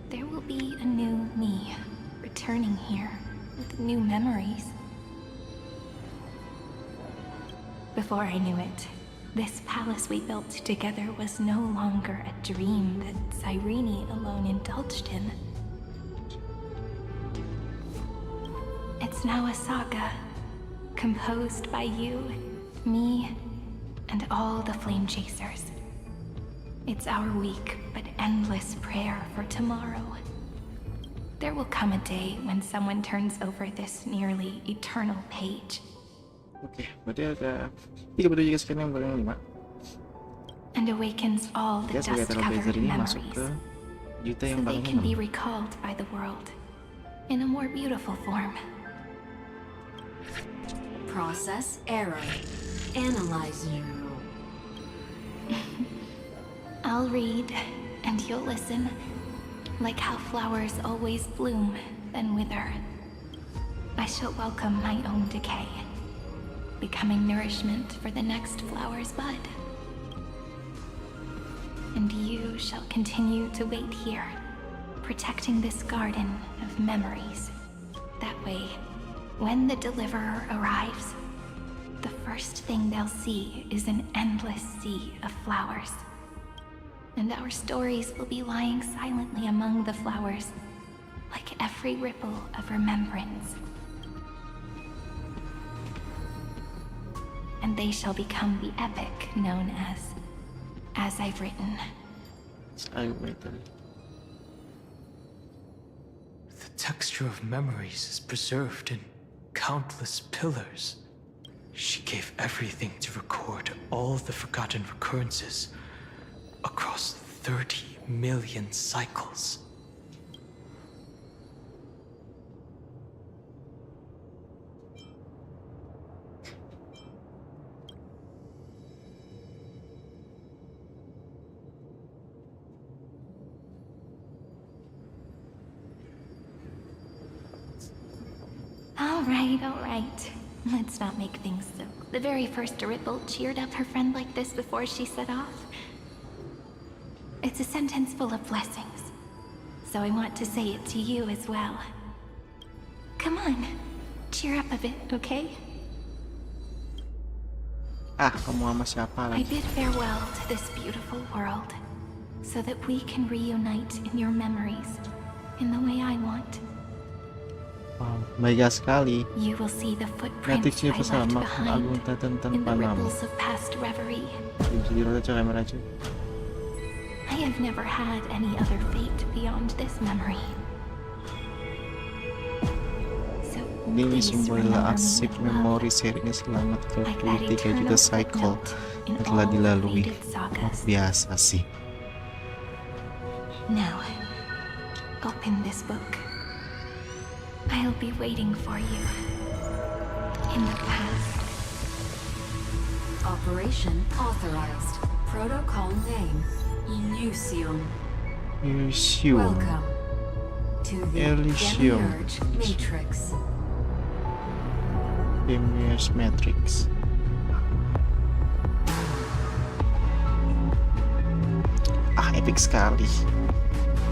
there will be a new me returning here with new memories. Before I knew it, this palace we built together was no longer a dream that Cyrene alone indulged in. It's now a saga, composed by you, me, and all the flame chasers. It's our weak but endless prayer for tomorrow. There will come a day when someone turns over this nearly eternal page. Oke, berarti ada 37 juga sekian yang baru yang 5. And awakens all the Kita sebagai dust-covered trailblazer ini masuk memories, ke juta so yang they paling can be 6. recalled by the world in a more beautiful form. Process error. Analyze you. I'll read, and you'll listen, like how flowers always bloom, then wither. I shall welcome my own decay, becoming nourishment for the next flower's bud. And you shall continue to wait here, protecting this garden of memories. That way, when the deliverer arrives, the first thing they'll see is an endless sea of flowers. And our stories will be lying silently among the flowers, like every ripple of remembrance. And they shall become the epic known as I've written. The texture of memories is preserved in countless pillars. She gave everything to record all the forgotten recurrences across 30 million cycles. All right. Let's not make things so. The very first ripple cheered up her friend like this before she set off. It's a sentence full of blessings, so I want to say it to you as well. Come on, cheer up a bit, okay? Kamu sama siapa I lagi? bid farewell to this beautiful world, so that we can reunite in your memories, in the way I want. Wow, baik sekali. You will see the footprints I left behind in the ripples of past reverie. I have never had any other fate beyond this memory. So Ini please simbol remember me arsip with love, memori serinya selama like that 33 juta eternal cycle footnote in yang telah all dilalui. faded sagas. Biasa sih. Now, open this book. I'll be waiting for you in the past. Operation authorized. Protocol name Elysium. Welcome to the Elysium. Demiurge Matrix. Demiurge Matrix. Epic sekali.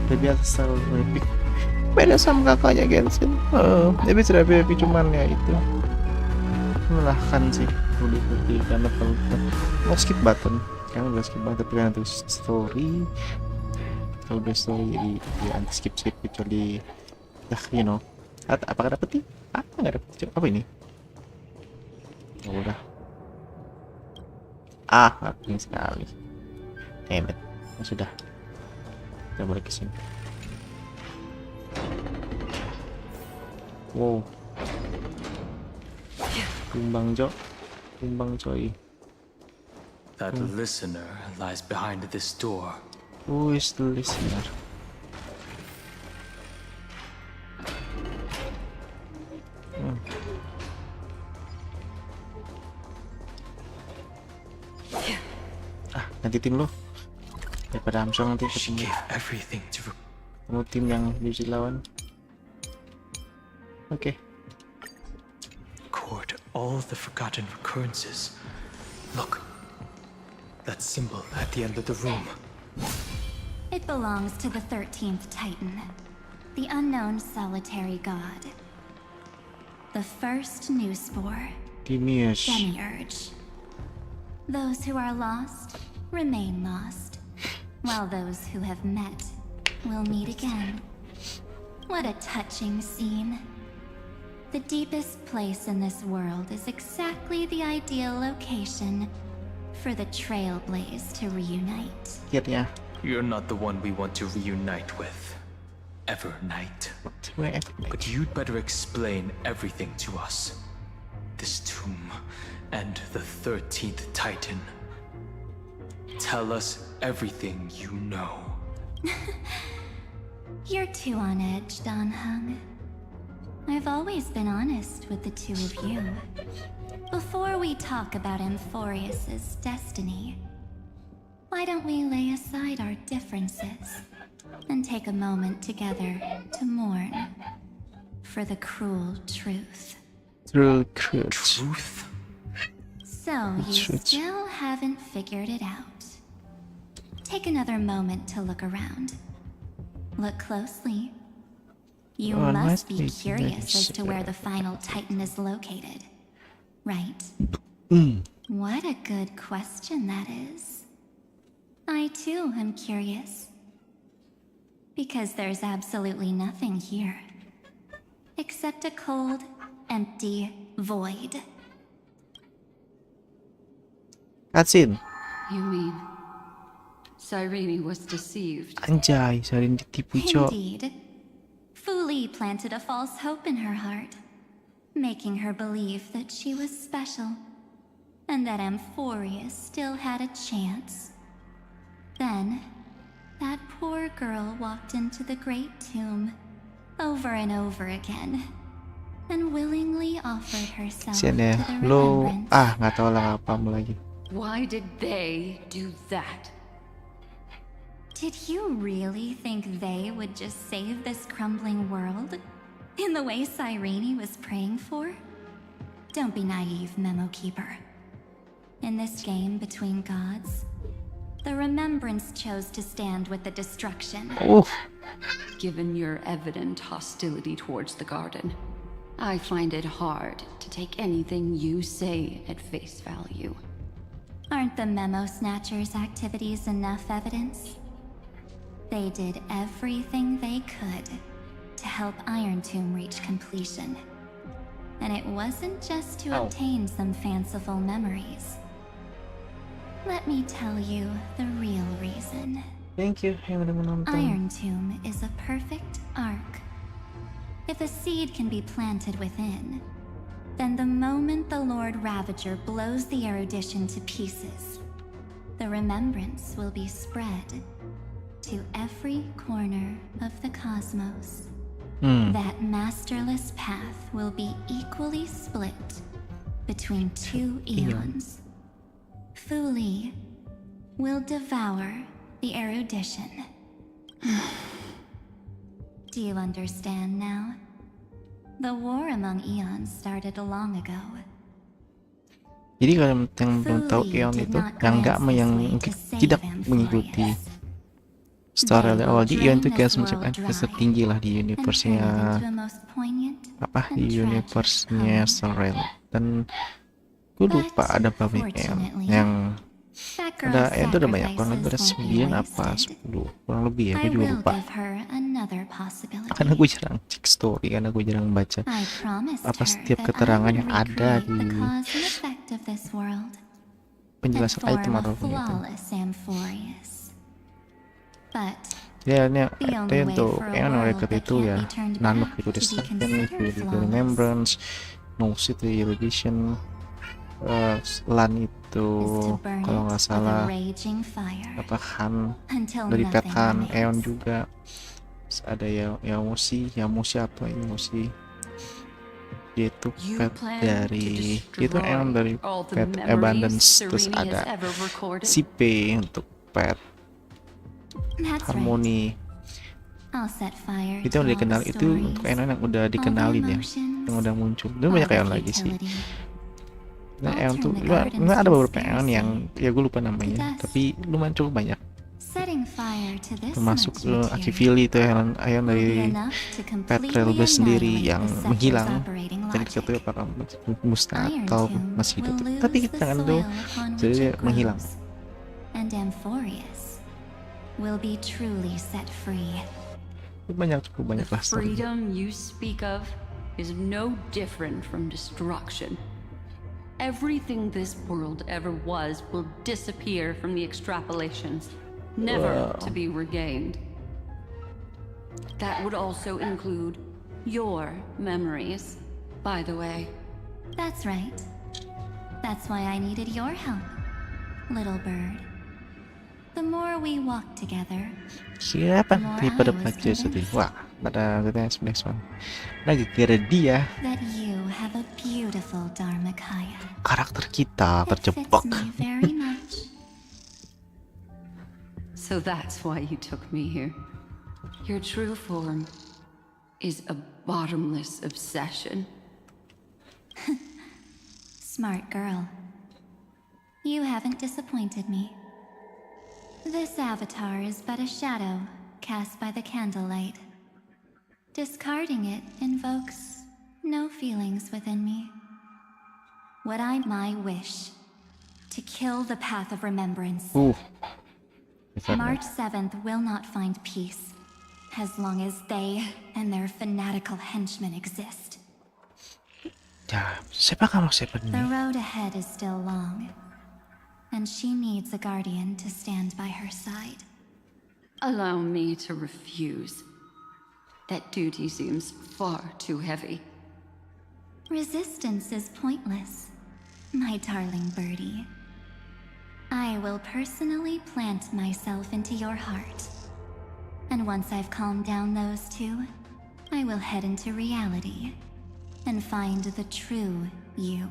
Udah biasa selalu epic. Beda sama kakaknya Genshin. Tapi sudah happy cuman ya itu melelahkan sih. Udah seperti karena mau skip button. Kan udah skip button, tapi kan untuk story. Kalau udah story jadi ya anti skip kecuali you know. Apakah dapet nih? Nggak dapet. Apa ini? Udah. Ini sekali. Hebat. Sudah. Kita balik ke sini. Wow. Tumbang coy. That listener lies behind this door. Who is the listener? Ganti tim lo. Daripada Armstrong nanti She ketemu gave everything to tim yang bisa lawan. Oke. record all the forgotten recurrences. Look, that symbol at the end of the room. It belongs to the 13th Titan, the unknown solitary god. The first new spore, Demiurge. Those who are lost remain lost, while those who have met will meet again. What a touching scene. The deepest place in this world is exactly the ideal location for the Trailblaze to reunite. Akhirnya. You're not the one we want to reunite with. Evernight. Tiba epic. But you'd better explain everything to us. This tomb and the 13th Titan. Tell us everything you know. You're too on edge, Don Hung. I've always been honest with the two of you. Before we talk about Amphoreus' destiny, why don't we lay aside our differences and take a moment together to mourn for the cruel truth? Truth? So you still haven't figured it out. Take another moment to look around. Look closely. You must be curious as to where the final Titan is located, right? What a good question that is. I too am curious. Because there's absolutely nothing here. Except a cold, empty void. Cutscene. You mean Cyrene was deceived? Anjay, Cyrene ditipu, Cok. Indeed. Fu Li planted a false hope in her heart, making her believe that she was special, and that Amphoreus still had a chance. Then, that poor girl walked into the Great Tomb, over and over again, and willingly offered herself to Kasian ya. the Lo, remembrance. nggak tahu lah apa mau lagi. Why did they do that? Did you really think they would just save this crumbling world? In the way Cyrene was praying for? Don't be naive, Memo Keeper. In this game between gods, the Remembrance chose to stand with the destruction. Given your evident hostility towards the garden, I find it hard to take anything you say at face value. Aren't the Memo Snatchers' activities enough evidence? They did everything they could to help Iron Tomb reach completion. And it wasn't just to obtain some fanciful memories. Let me tell you the real reason. Thank you yang udah menonton. Iron Tomb is a perfect arc. If a seed can be planted within, then the moment the Lord Ravager blows the erudition to pieces, the remembrance will be spread to every corner of the cosmos. That masterless path will be equally split between two eons. Fu Li will devour the erudition. Do you understand now? The war among eons started long ago. Jadi kalau yang belum tahu Eon itu yang tidak mengikuti Star Rail awal di Eon itu kayak semacam activist tertinggi lah di universe-nya di universe-nya Star Rail. Dan gue lupa ada beberapa Eon yang ada Eon itu ada banyak, kurang lebih ada 9 apa 10 kurang lebih ya, gue juga lupa karena gue jarang cek story, karena gue jarang baca apa setiap keterangan yang ada di penjelasan item atau apa gitu. Ya, ini ada untuk Eon Record itu ya, Nanuk itu Destruction, itu Remembrance, No City Erudition, Lan itu kalau nggak salah apa Han dari Pet Han, Eon juga. Terus ada Yamoshi apa Yamoshi, dia itu pet dari itu Eon dari Pet Abundance. Terus ada si P untuk Pet Harmony. Itu yang dikenal, itu untuk Eon yang udah dikenalin ya, yang udah muncul. Dan banyak Eon lagi sih. Nah, Eon tuh ada beberapa Eon yang ya gue lupa namanya, tapi lumayan cukup banyak. Termasuk Akivili itu Eon dari Pet Railbus sendiri yang menghilang. Dan diketahui apakah musnah atau masih hidup. Tapi jangan tuh jadi dia menghilang. Cukup banyak lah. Freedom you speak of is no different from destruction. Everything this world ever was will disappear from the extrapolations, never to be regained. That would also include your memories, by the way. That's right. That's why I needed your help, little bird. The more we walk together, Siapa the more tipe I depan was Jason? convinced Wah, pada next one. Lagi kira dia that you have a beautiful Dharmakaya. karakter kita It fits terjebak. me very much. So that's why you took me here. Your true form is a bottomless obsession. Smart girl. You haven't disappointed me. This avatar is but a shadow cast by the candlelight. Discarding it invokes no feelings within me. What I my wish to kill the path of remembrance. March 7th will not find peace as long as they and their fanatical henchmen exist. Ya, siapa kalau siapa The ini? road ahead is still long, and she needs a guardian to stand by her side. Allow me to refuse. That duty seems far too heavy. Resistance is pointless, my darling birdie. I will personally plant myself into your heart. And once I've calmed down those two, I will head into reality and find the true you.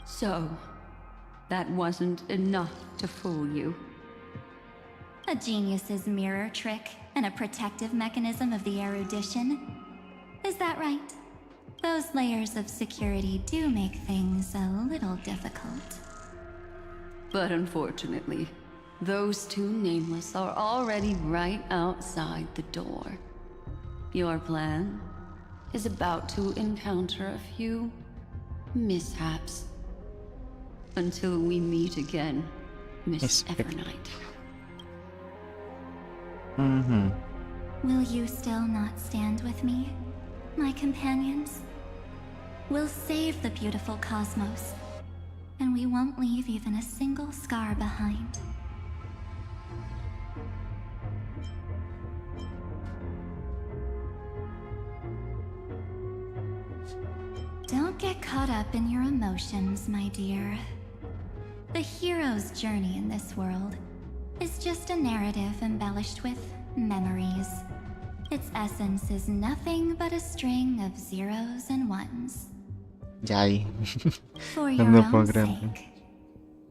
So, that wasn't enough to fool you. A genius's mirror trick and a protective mechanism of the erudition. Is that right? Those layers of security do make things a little difficult. But unfortunately, those two nameless are already right outside the door. Your plan is about to encounter a few mishaps. Until we meet again, Miss Evernight. Will you still not stand with me, my companions? We'll save the beautiful cosmos, and we won't leave even a single scar behind. Don't get caught up in your emotions, my dear. The hero's journey in this world is just a narrative embellished with memories. Its essence is nothing but a string of zeros and ones. Jai. For your own sake,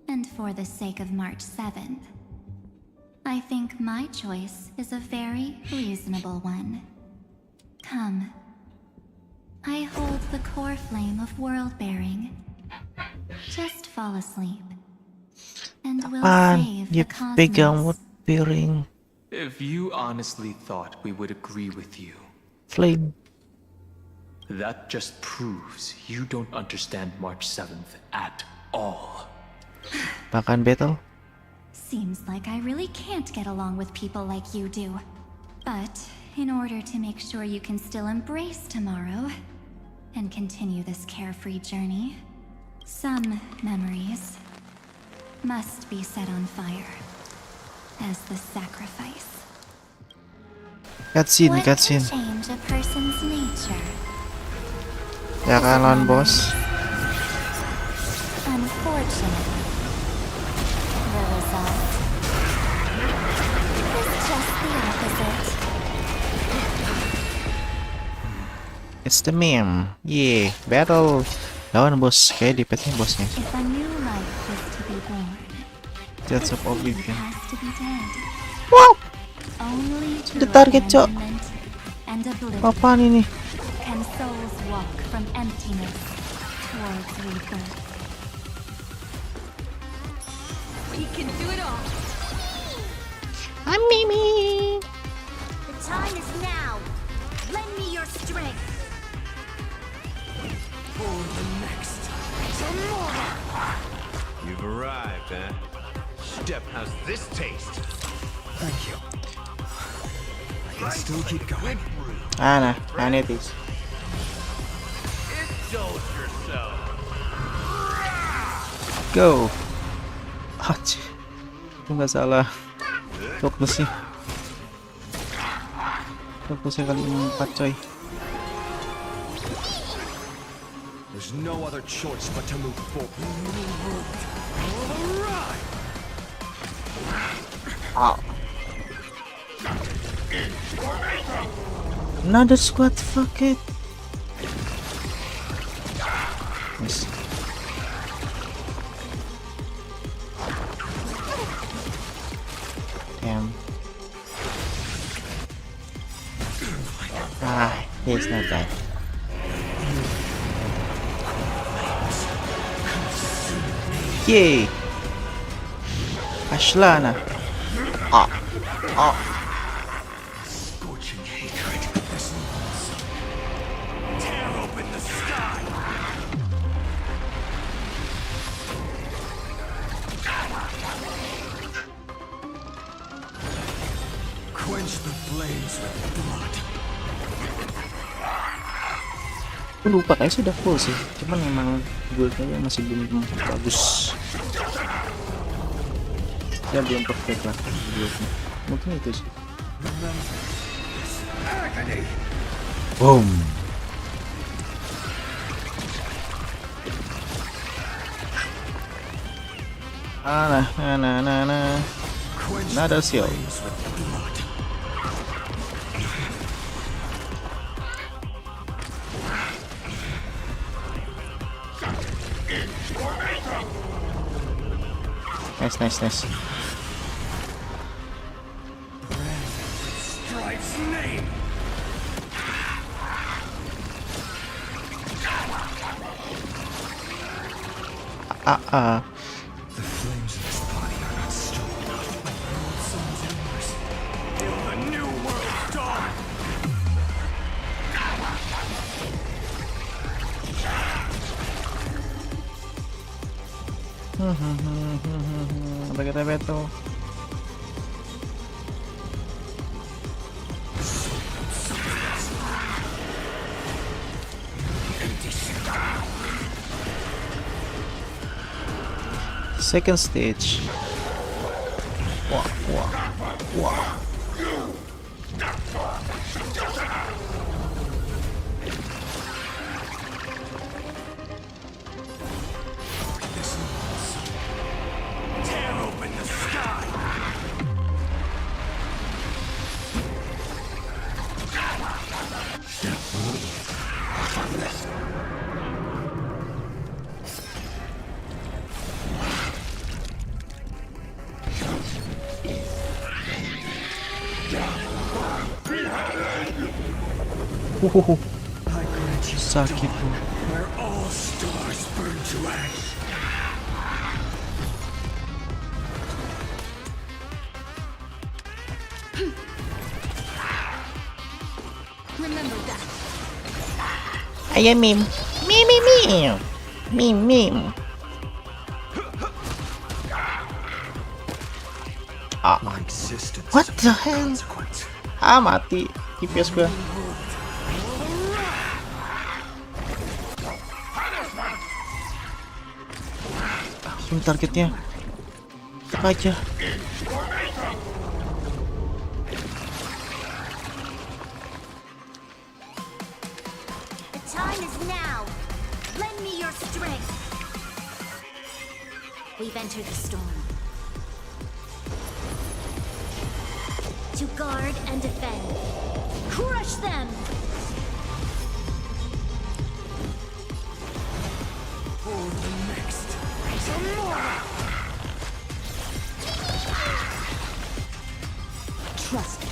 and for the sake of March 7th, I think my choice is a very reasonable one. Come. I hold the core flame of world-bearing. Just fall asleep, and we'll save the cosmos. Piring If you honestly thought we would agree with you, flame. that just proves you don't understand March 7th at all. Bahkan battle. Seems like I really can't get along with people like you do. But in order to make sure you can still embrace tomorrow and continue this carefree journey, some memories must be set on fire as the sacrifice. Cutscene, What can cutscene. change a person's nature? Ya kan lawan bos. Unfortunately, the result is just the opposite. It's the meme. Yeah, battle. Lawan bos, kayak di petnya bosnya. If a new life was to be born, Jets it of Oblivion. has to be dead. Wow, Only through the target, Cok. abandonment and oblivion Apaan ini? can souls walk from emptiness towards rebirth. We can do it all. I'm Mimi. The time is now. Lend me your strength. For the next You've arrived, eh? Step, how's this taste? Thank you. I can still keep going. Nah, this. Indulge yourself. Go. Hach. Itu nggak salah. Fokusnya. Fokusnya kali 4 coy. There's no other choice but to move forward. Ah. Another squad, fuck it. Nice. Damn. He's not that. Yay! Ashlana. Scorching hatred. This means tear open the sky. Quench the flames with blood. Aku lupa kayak sudah full sih, cuman memang build-nya masih belum bagus. Ya belum perfect lah build-nya. Mungkin itu sih. Boom. Nada seal. Nice. Strife's name. The flames of this body are not strong enough. Old sun's embers. Till the new world's dawn. Apa kita beto? Second stage. Wah. Tear open the sky. Sakit bro. Where all stars burn to ash. Remember that. I am meme. Meme. My existence. What the hell? Mati. TPS gua. Ini targetnya. Apa aja? The time is now. Lend me your strength. We've entered the storm. To guard and defend. Crush them! For the next. Trust me.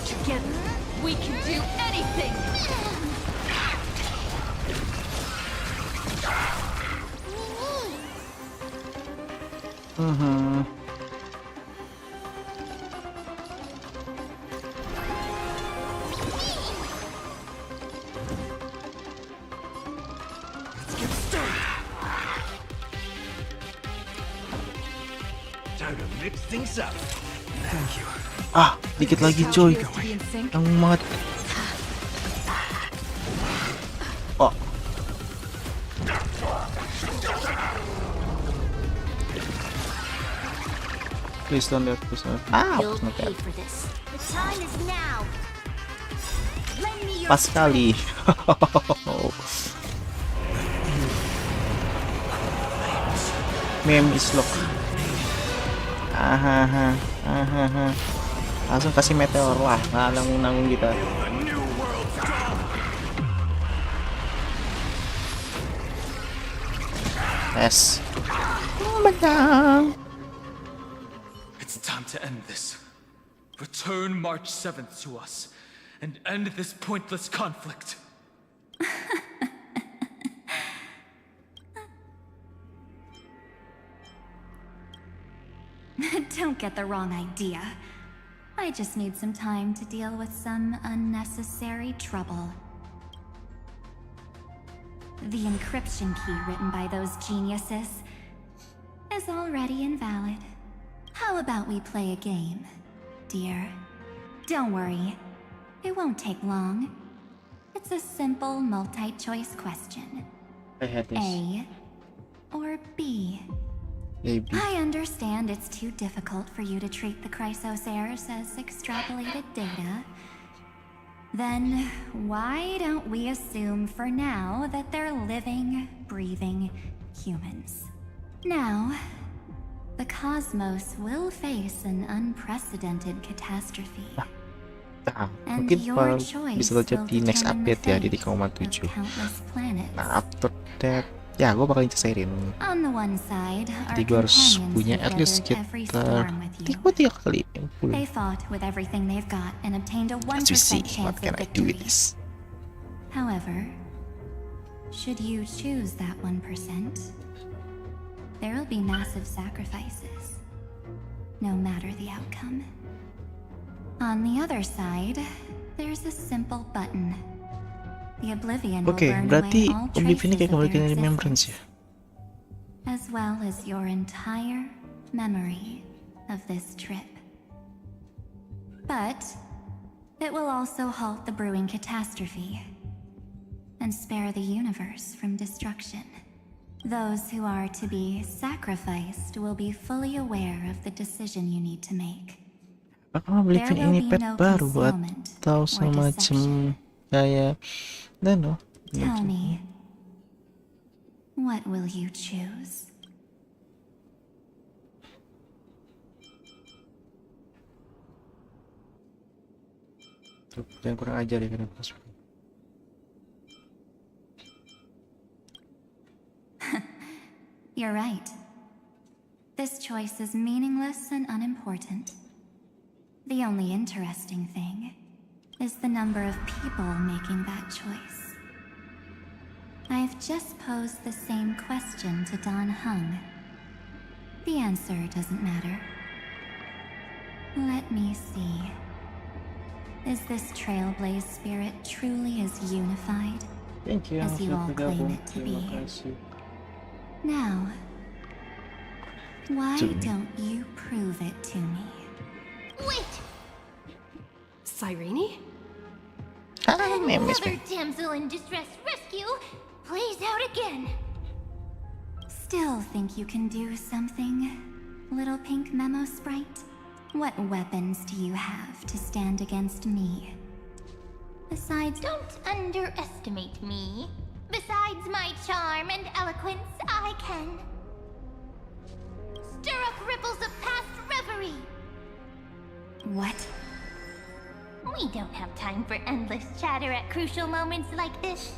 Together, we can do anything! Time to mix things up. Thank you. Dikit lagi coy. Yang banget. Please don't let this ah You'll not pay that. for this. The time is now. Lend me your Pas sekali. Meme is lock. Ahaha. Langsung kasih meteor lah, nggak nanggung kita. Yes. Menang. It's time to end this. Return March 7th to us, and end this pointless conflict. Don't get the wrong idea. I just need some time to deal with some unnecessary trouble. The encryption key written by those geniuses is already invalid. How about we play a game, dear? Don't worry, it won't take long. It's a simple multi-choice question. I had this. A or B? Maybe. I understand it's too difficult for you to treat the Chrysosairs as extrapolated data. Then why don't we assume for now that they're living, breathing humans? Now, the cosmos will face an unprecedented catastrophe. Nah, And mungkin your choice bisa terjadi will di next determine the update ya di fate 3,7. of countless planets. Nah, after that, ya gue bakal nyelesain. On the one side, our Jadi gue harus companions punya have at least weathered every sekitar storm with you. 3 kali. They fought with everything they've got and obtained a 1% Let's see chance what can of I do victory. with this. However, should you choose that 1%, there will be massive sacrifices, no matter the outcome. On the other side, there's a simple button. The Oblivion will Oke, burn berarti away all Oblivion ini traces kayak of kembalikan their remembrance ya. existence, as well as your entire memory of this trip. But it will also halt the brewing catastrophe and spare the universe from destruction. Those who are to be sacrificed will be fully aware of the decision you need to make. Apakah Oblivion There will ini be pet no baru concealment atau or semacam deception. kayak Dano? Tell me, what will you choose? Jangan kurang ajar ya kenapa? You're right. This choice is meaningless and unimportant. The only interesting thing is the number of people making that choice. I've just posed the same question to Don Hung. The answer doesn't matter. Let me see. Is this Trailblaze spirit truly as unified Thank you. as you all claim it to be? Now, why don't you prove it to me? Wait! Cyrene? Another damsel in distress rescue plays out again. Still think you can do something, little pink memo sprite? What weapons do you have to stand against me? Besides, Don't underestimate me. Besides my charm and eloquence, I can stir up ripples of past reverie. what? We don't have time for endless chatter at crucial moments like this.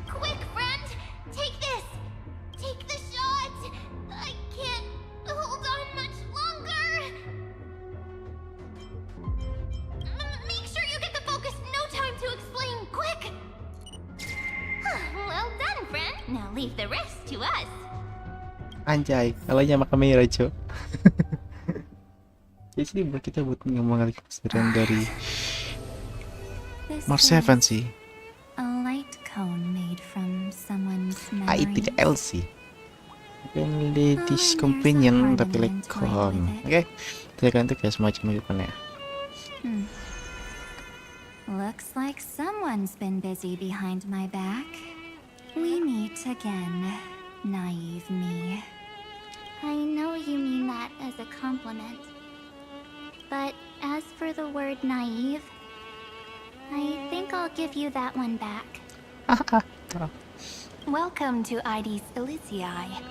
Quick, friend! Take this! Take the shot! I can't hold on much longer! Make sure you get the focus! No time to explain! Quick! Well done, friend! Now leave the rest to us. Anjay, kalanya sama kamera cok. Jadi sini buat kita buat ngomong lagi kesadaran dari This March is 7 sih. a light cone made from someone's Ah, memory. tidak LC. Bukan Ladies there's a Companion tapi harmony like and toy con. with it. Oke, kita ganti kayak semacam itu kan ya. Looks like someone's been busy behind my back. We meet again, naive me. I know you mean that as a compliment. But as for the word naive, I think I'll give you that one back. Welcome to Ides Elysiae,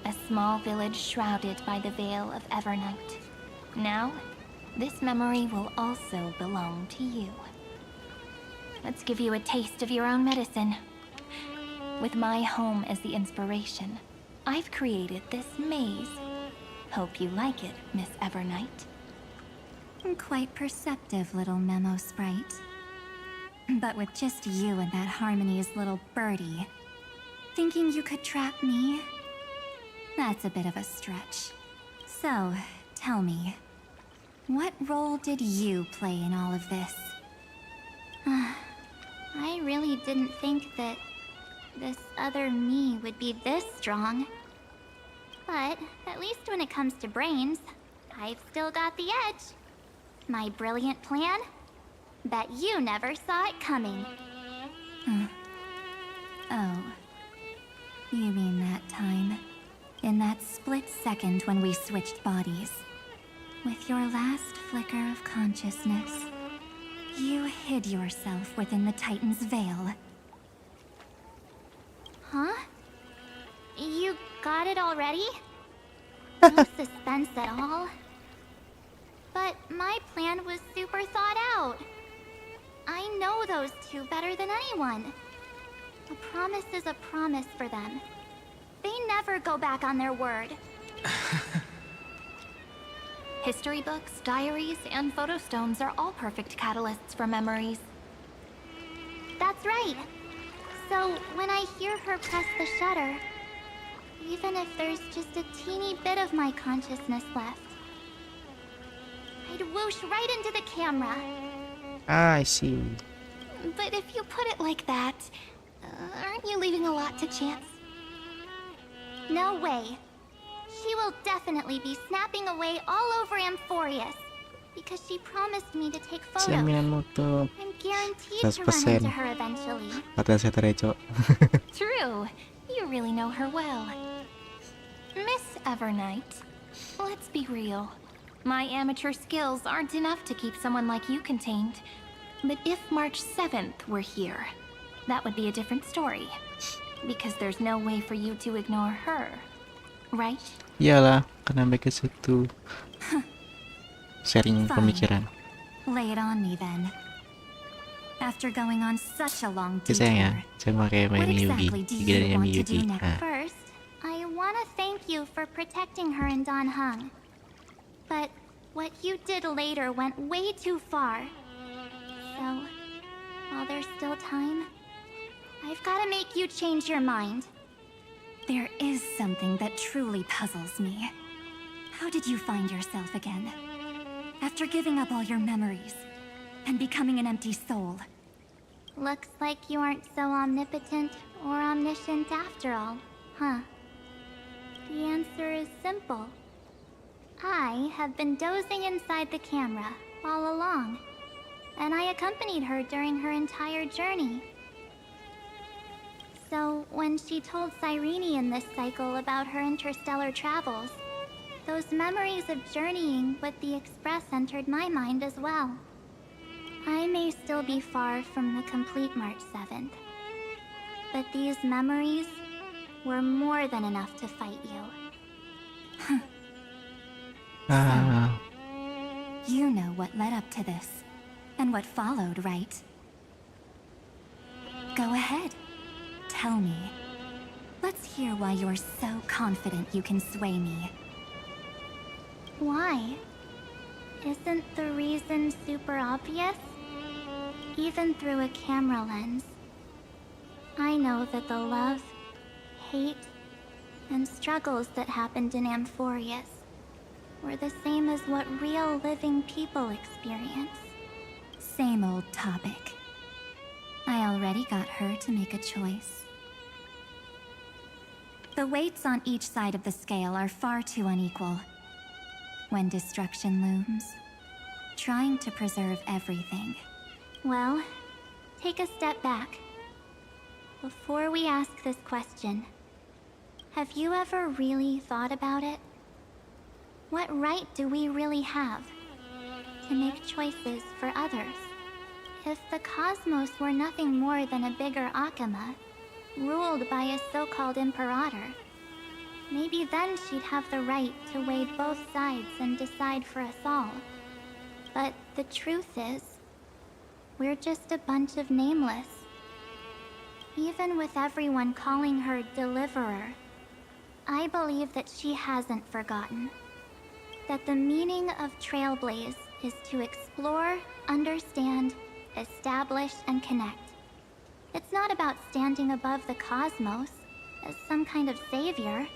a small village shrouded by the veil of Evernight. Now, this memory will also belong to you. Let's give you a taste of your own medicine. With my home as the inspiration, I've created this maze. Hope you like it, Miss Evernight. Quite perceptive little memo sprite. But with just you and that Harmony's little birdie, thinking you could trap me? That's a bit of a stretch. So, tell me, what role did you play in all of this? I really didn't think that this other me would be this strong. But at least when it comes to brains, I've still got the edge. My brilliant plan? Bet you never saw it coming. Oh. You mean that time? In that split second when we switched bodies. With your last flicker of consciousness, you hid yourself within the Titan's veil. Huh? You got it already? No suspense at all. But my plan was super thought out. I know those two better than anyone. A promise is a promise for them. They never go back on their word. History books, diaries, and photo stones are all perfect catalysts for memories. That's right. So when I hear her press the shutter, even if there's just a teeny bit of my consciousness left, I'd whoosh right into the camera. I see. But if you put it like that, aren't you leaving a lot to chance? No way. She will definitely be snapping away all over Amphoreus, because she promised me to take photos. Jaminan mo to I'm guaranteed to run into her eventually. Padahal saya tereco. True. You really know her well. Miss Evernight, let's be real. My amateur skills aren't enough to keep someone like you contained. But if March 7th were here, that would be a different story. Because there's no way for you to ignore her, right? Iyalah, karena mereka situ sharing pemikiran. Lay it on me then. After going on such a long Oke sayang ya, detour, saya pakai what main Yugi. exactly do Tiga you dari want to Yugi. do next? Nah, First, I want to thank you for protecting her and Don Hung. But what you did later went way too far. So, while there's still time, I've got to make you change your mind. There is something that truly puzzles me. How did you find yourself again? After giving up all your memories and becoming an empty soul. Looks like you aren't so omnipotent or omniscient after all, huh? The answer is simple. I have been dozing inside the camera all along, and I accompanied her during her entire journey. So when she told Cyrene in this cycle about her interstellar travels, those memories of journeying with the Express entered my mind as well. I may still be far from the complete March 7th, but these memories were more than enough to fight you. You know what led up to this, and what followed, right? Go ahead. Tell me. Let's hear why you're so confident you can sway me. Why? Isn't the reason super obvious? Even through a camera lens, I know that the love, hate, and struggles that happened in Amphoreus were the same as what real living people experience. Same old topic. I already got her to make a choice. The weights on each side of the scale are far too unequal. When destruction looms, trying to preserve everything Well, take a step back. Before we ask this question, have you ever really thought about it? What right do we really have to make choices for others? If the cosmos were nothing more than a bigger Akama, ruled by a so-called imperator, maybe then she'd have the right to weigh both sides and decide for us all. But the truth is, we're just a bunch of nameless. Even with everyone calling her Deliverer, I believe that she hasn't forgotten. That the meaning of Trailblaze is to explore, understand, establish, and connect. It's not about standing above the cosmos as some kind of savior.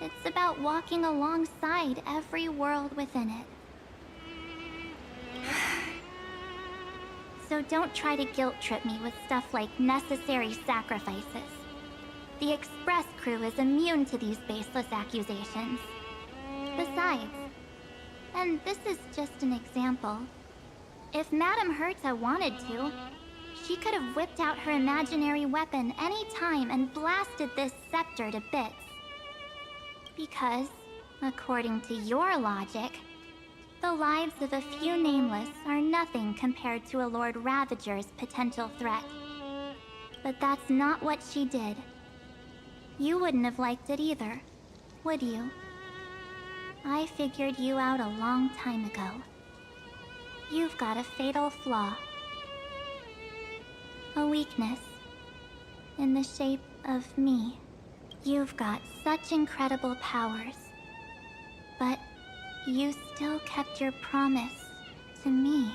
It's about walking alongside every world within it. So don't try to guilt-trip me with stuff like necessary sacrifices. The Express crew is immune to these baseless accusations. Besides, and this is just an example, if Madame Herta wanted to, she could have whipped out her imaginary weapon any time and blasted this scepter to bits. Because, according to your logic, the lives of a few nameless are nothing compared to a Lord Ravager's potential threat. But that's not what she did. You wouldn't have liked it either, would you? I figured you out a long time ago. You've got a fatal flaw. A weakness. In the shape of me. You've got such incredible powers. But you still kept your promise to me.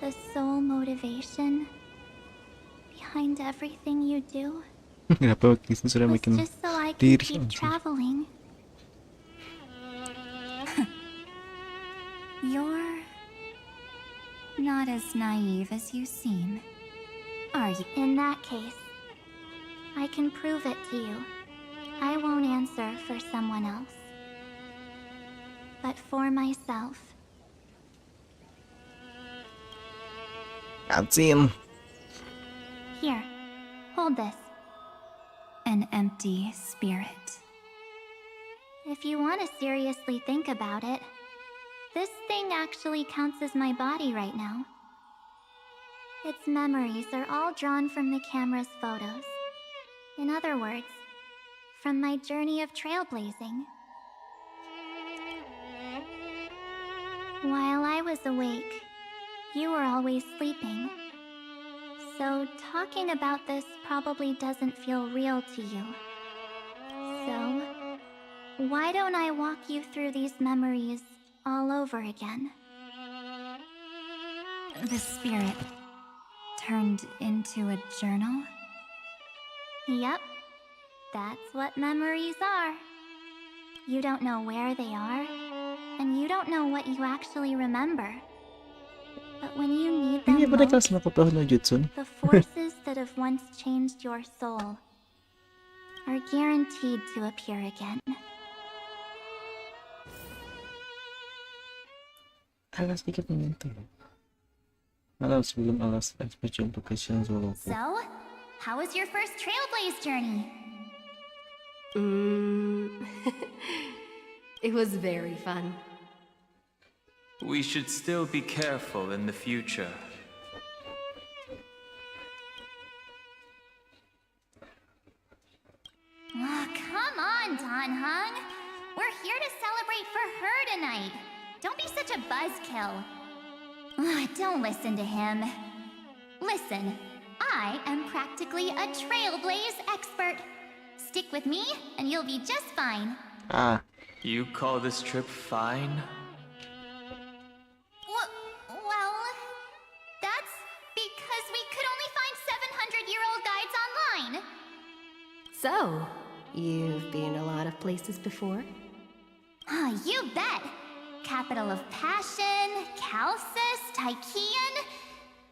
The sole motivation behind everything you do Kenapa Kisna sudah was makin just so I can diri keep sendiri? traveling. You're not as naive as you seem, are you? In that case, I can prove it to you. I won't answer for someone else, but for myself. Cutscene. Here, hold this. An empty spirit. If you want to seriously think about it, this thing actually counts as my body right now. Its memories are all drawn from the camera's photos. In other words, from my journey of trailblazing. While I was awake, you were always sleeping. So talking about this probably doesn't feel real to you. So, why don't I walk you through these memories all over again? The spirit turned into a journal? Yep, that's what memories are. You don't know where they are, and you don't know what you actually remember. But when you need them Hindi ba most, kelas nakapahod na Jutsun? the forces that have once changed your soul are guaranteed to appear again. Alas dikit menyentuh. Alas sebelum alas special location Zoloku. So, how was your first Trailblaze journey? It was very fun. We should still be careful in the future. Oh, come on, Danheng. We're here to celebrate for her tonight. Don't be such a buzzkill. Don't listen to him. Listen, I am practically a Trailblaze expert. Stick with me, and you'll be just fine. Ah, You call this trip fine? Well, that's because we could only find 700-year-old guides online. So, you've been a lot of places before? You bet. Capital of Passion, Calcis, Tychean.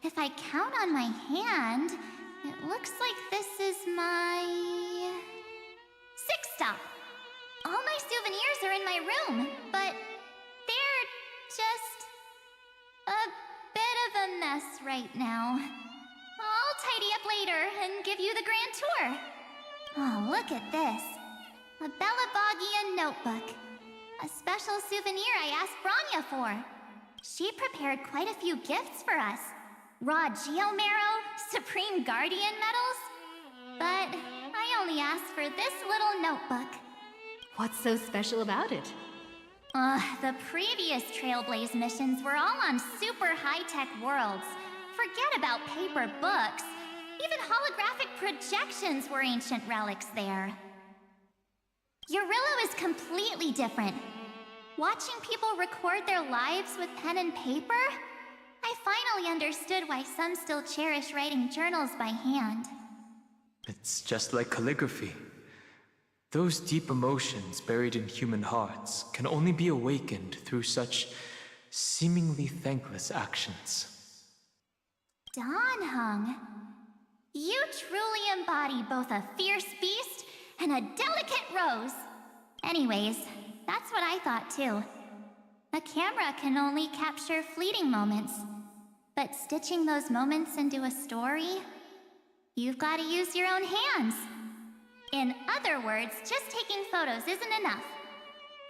If I count on my hand, it looks like this is my 6th stop. All my souvenirs are in my room, but they're just a bit of a mess. mess right now. I'll tidy up later and give you the grand tour. Oh, look at this. A Belabogian notebook. A special souvenir I asked Branya for. She prepared quite a few gifts for us. Raw Geomarrow, Supreme Guardian medals. But I only asked for this little notebook. What's so special about it? The previous Trailblaze missions were all on super high-tech worlds. Forget about paper books. Even holographic projections were ancient relics there. Eurillo is completely different. Watching people record their lives with pen and paper, I finally understood why some still cherish writing journals by hand. It's just like calligraphy. Those deep emotions buried in human hearts can only be awakened through such seemingly thankless actions. Danheng, you truly embody both a fierce beast and a delicate rose. Anyways, that's what I thought too. A camera can only capture fleeting moments, but stitching those moments into a story, you've got to use your own hands. In other words, just taking photos isn't enough.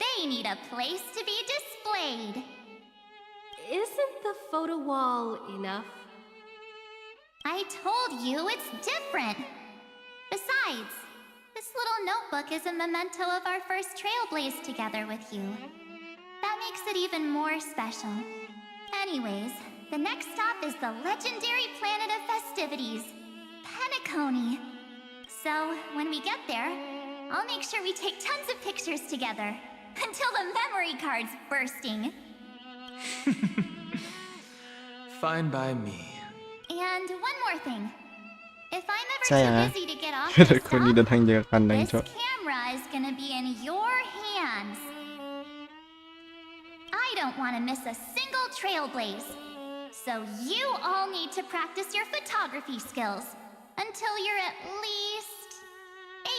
They need a place to be displayed. Isn't the photo wall enough? I told you it's different. Besides, this little notebook is a memento of our first Trailblaze together with you. That makes it even more special. Anyways, the next stop is the legendary planet of festivities, Penacony. So, when we get there, I'll make sure we take tons of pictures together, until the memory card's bursting. Fine by me. And one more thing. If I'm ever Sayang, too busy to get off Biar this aku stop, nih dan jaga kandang, this Cok. camera is gonna be in your hands. I don't want to miss a single Trailblaze. So you all need to practice your photography skills until you're at least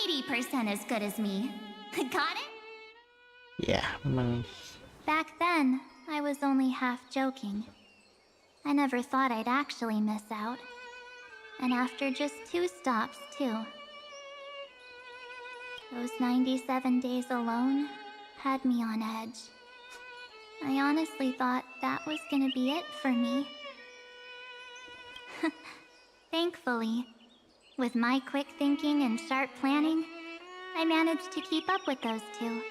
80% as good as me. Got it? Ya, memang Back then, I was only half joking. I never thought I'd actually miss out. And after just 2 stops, too. Those 97 days alone had me on edge. I honestly thought that was gonna be it for me. Thankfully, with my quick thinking and sharp planning, I managed to keep up with those 2.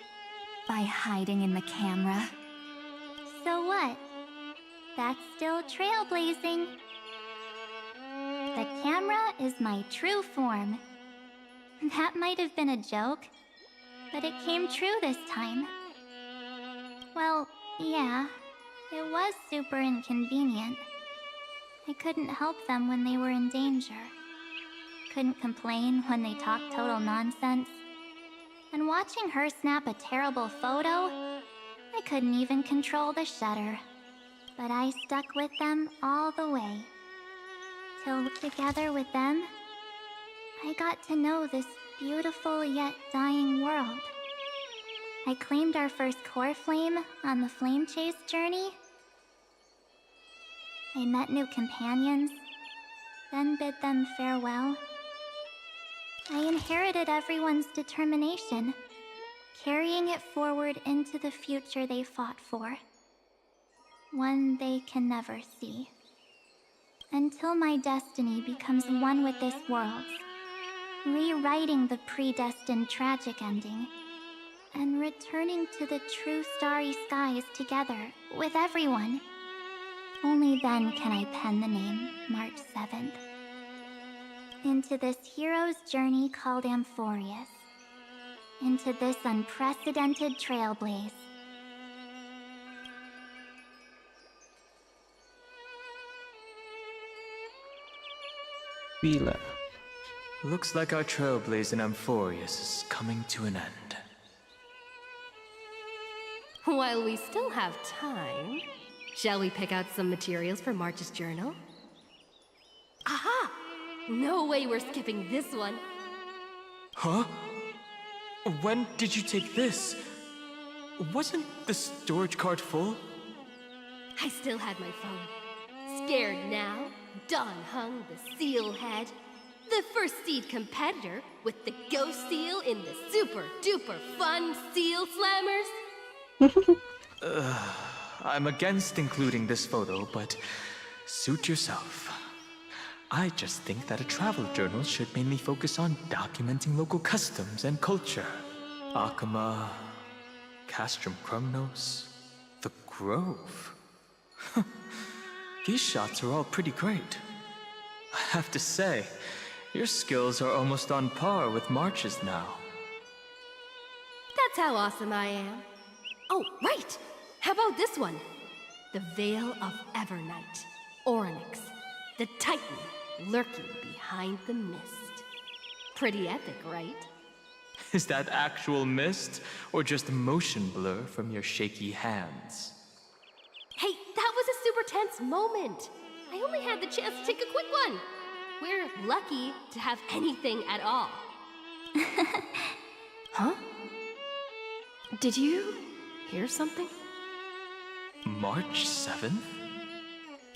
By hiding in the camera. So what? That's still trailblazing. The camera is my true form. That might have been a joke, but it came true this time. Well, yeah, it was super inconvenient. I couldn't help them when they were in danger. Couldn't complain when they talked total nonsense. And watching her snap a terrible photo, I couldn't even control the shutter. But I stuck with them all the way. Till together with them, I got to know this beautiful yet dying world. I claimed our first core flame on the flame chase journey. I met new companions, then bid them farewell. I inherited everyone's determination, carrying it forward into the future they fought for. One they can never see. Until my destiny becomes one with this world's, rewriting the predestined tragic ending, and returning to the true starry skies together with everyone. Only then can I pen the name March 7th. Into this hero's journey called Amphoreus. Into this unprecedented trailblaze. Bila. Looks like our trailblaze in Amphoreus is coming to an end. While we still have time, shall we pick out some materials for March's journal? Aha! No way we're skipping this one. Huh? When did you take this? Wasn't the storage card full? I still had my phone. Scared now? Don Hung, the seal head. The first seed competitor with the ghost seal in the super duper fun seal slammers? I'm against including this photo, but suit yourself. I just think that a travel journal should mainly focus on documenting local customs and culture. Akama, Castrum Krumnos, the Grove. These shots are all pretty great. I have to say, your skills are almost on par with March's now. That's how awesome I am. Oh, right! How about this one? The Veil of Evernight. Orynyx, the Titan lurking behind the mist. Pretty epic, right? Is that actual mist, or just motion blur from your shaky hands? Hey, that was a super tense moment. I only had the chance to take a quick one. We're lucky to have anything at all. Huh? Did you hear something? March 7th?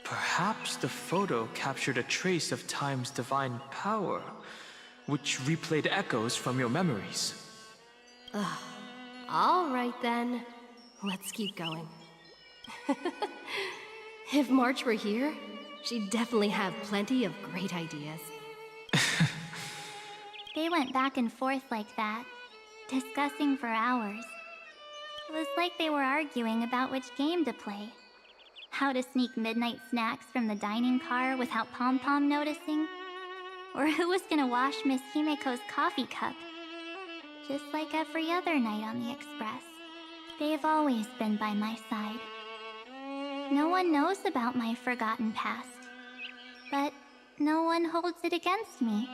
Perhaps the photo captured a trace of time's divine power, which replayed echoes from your memories. All right then. Let's keep going. If March were here, she'd definitely have plenty of great ideas. They went back and forth like that, discussing for hours. It was like they were arguing about which game to play. How to sneak midnight snacks from the dining car without Pom Pom noticing. Or who was gonna wash Miss Himeko's coffee cup. Just like every other night on the Express. They've always been by my side. No one knows about my forgotten past. But no one holds it against me.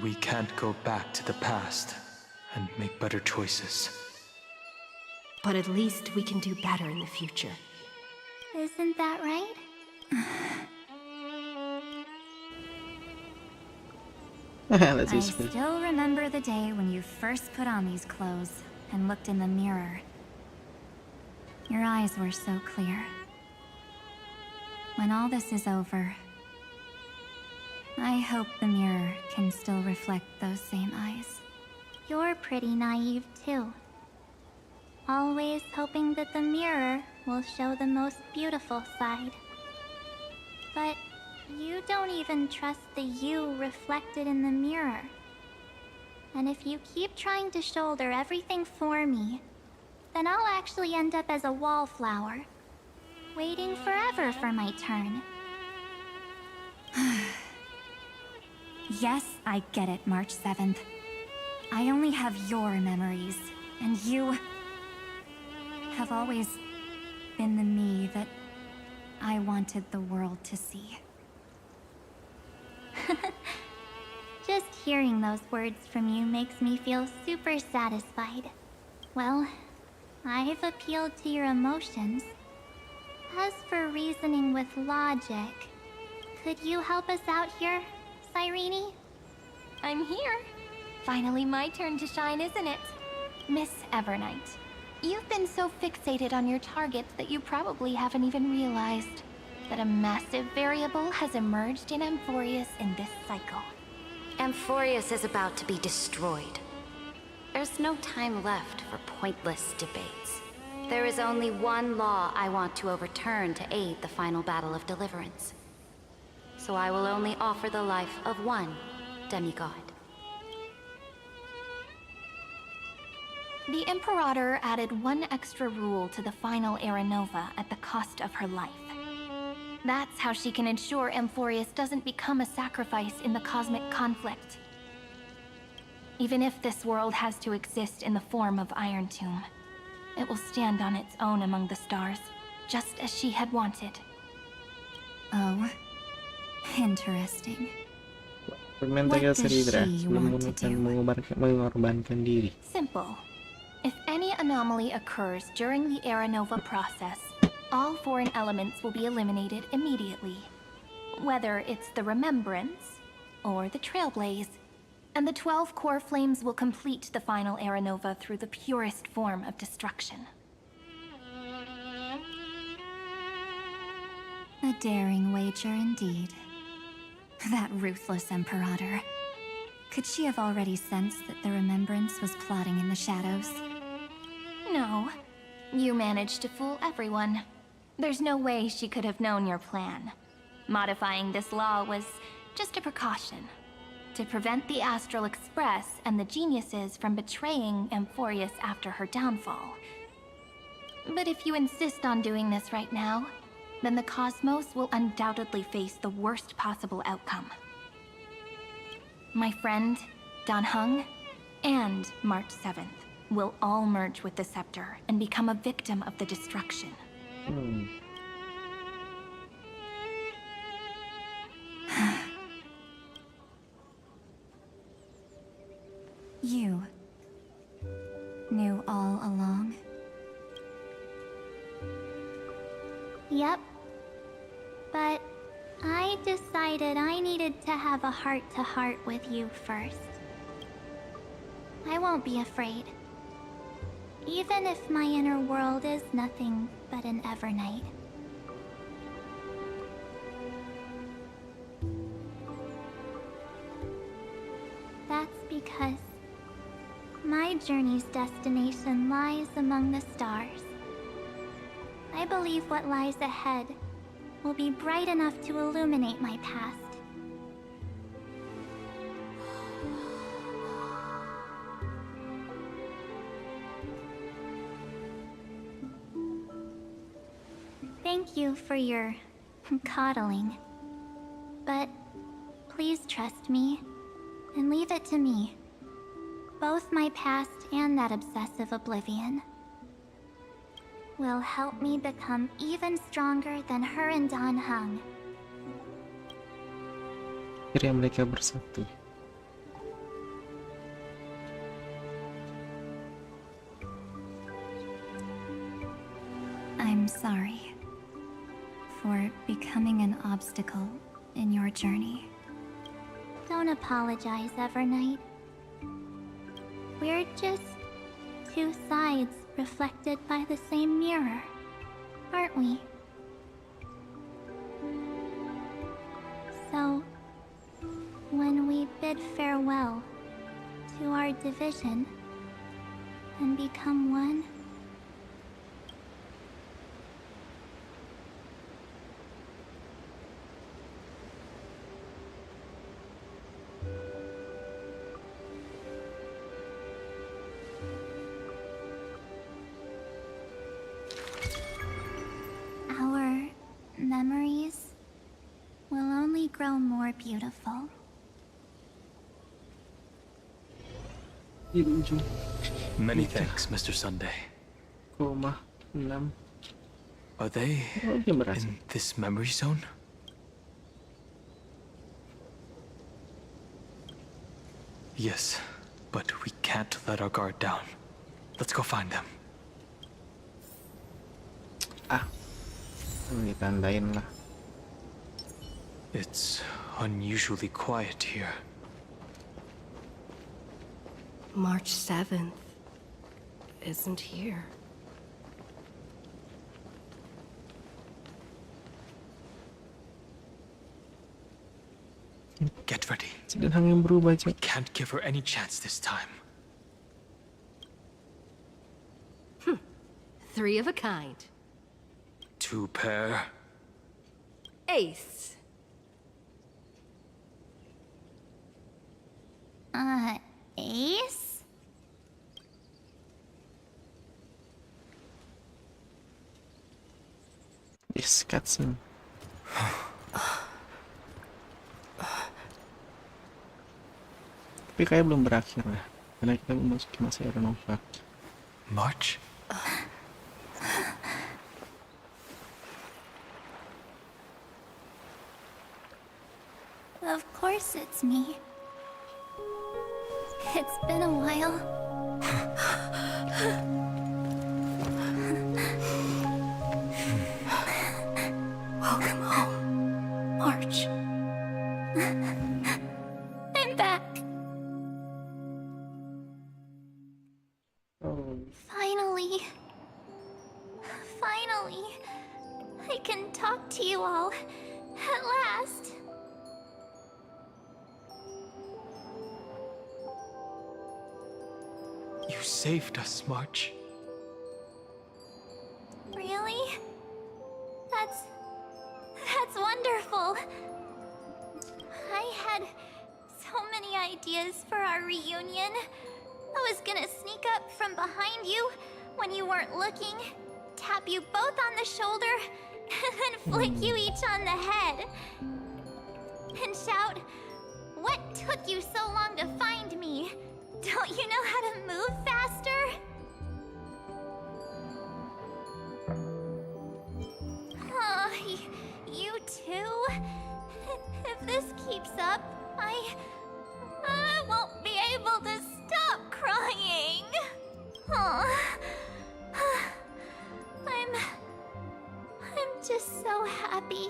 We can't go back to the past and make better choices. But at least we can do better in the future. Isn't that right? Let's I see. still remember the day when you first put on these clothes and looked in the mirror. Your eyes were so clear. When all this is over, I hope the mirror can still reflect those same eyes. You're pretty naive too. Always hoping that the mirror will show the most beautiful side. But you don't even trust the you reflected in the mirror. And if you keep trying to shoulder everything for me, then I'll actually end up as a wallflower, waiting forever for my turn. Yes, I get it, March 7th. I only have your memories, and you have always been the me that I wanted the world to see. Just hearing those words from you makes me feel super satisfied. Well, I've appealed to your emotions. As for reasoning with logic, could you help us out here, Cyrene? I'm here. Finally my turn to shine, isn't it? Miss Evernight, you've been so fixated on your targets that you probably haven't even realized that a massive variable has emerged in Amphoreus in this cycle. Amphoreus is about to be destroyed. There's no time left for pointless debates. There is only one law I want to overturn to aid the final battle of deliverance. So I will only offer the life of one demigod. The Imperator added one extra rule to the final Era Nova at the cost of her life. That's how she can ensure Amphoreus doesn't become a sacrifice in the cosmic conflict. Even if this world has to exist in the form of Iron Tomb, it will stand on its own among the stars, just as she had wanted. Oh, interesting. Bermental What does Seridra she sebelum want to mengorbankan diri. Simple. If any anomaly occurs during the Era Nova process, all foreign elements will be eliminated immediately. Whether it's the Remembrance or the Trailblaze, and the 12 core flames will complete the final Era Nova through the purest form of destruction. A daring wager indeed. That ruthless Imperator. Could she have already sensed that the Remembrance was plotting in the shadows? No. You managed to fool everyone. There's no way she could have known your plan. Modifying this law was just a precaution. To prevent the Astral Express and the geniuses from betraying Amphoreus after her downfall. But if you insist on doing this right now, then the Cosmos will undoubtedly face the worst possible outcome. My friend, Dan Heng, and March 7th will all merge with the Scepter and become a victim of the destruction. You knew all along? Yep. But I decided I needed to have a heart-to-heart with you first. I won't be afraid. Even if my inner world is nothing but an Evernight. That's because my journey's destination lies among the stars. I believe what lies ahead will be bright enough to illuminate my past. Thank you for your coddling. But please trust me and leave it to me. Both my past and that obsessive oblivion will help me become even stronger than her and Dan Heng. Akhirnya mereka bersatu. I'm sorry for becoming an obstacle in your journey. Don't apologize, Evernight. We're just two sides reflected by the same mirror, aren't we? So, when we bid farewell to our division and become one, our memories will only grow more beautiful. Di ujung Many thanks, Mr. Sunday. koma 6. Are they Oh, dia berhasil. in this memory zone? Yes, but we can't let our guard down. Let's go find them. Ditandain lah. It's unusually quiet here. March 7th isn't here. Get ready. Si Dan Heng yang berubah aja. We can't give her any chance this time. Three of a kind. 2 pair. Ace. Ace? Yes, cutscene. Tapi kayak belum berakhir lah. Karena kita memasuki masa era Nova. March? Of course it's me. It's been a while. Welcome home, March. I'm back. Oh, Finally. Finally. I can talk to you all. At last. You saved us, March. Really? That's wonderful. I had so many ideas for our reunion. I was gonna sneak up from behind you when you weren't looking, tap you both on the shoulder, and then flick you each on the head. And shout, "What took you so long to find me? Don't you know how to move faster?" Oh, you too? If this keeps up, I won't be able to stop crying. I'm just so happy.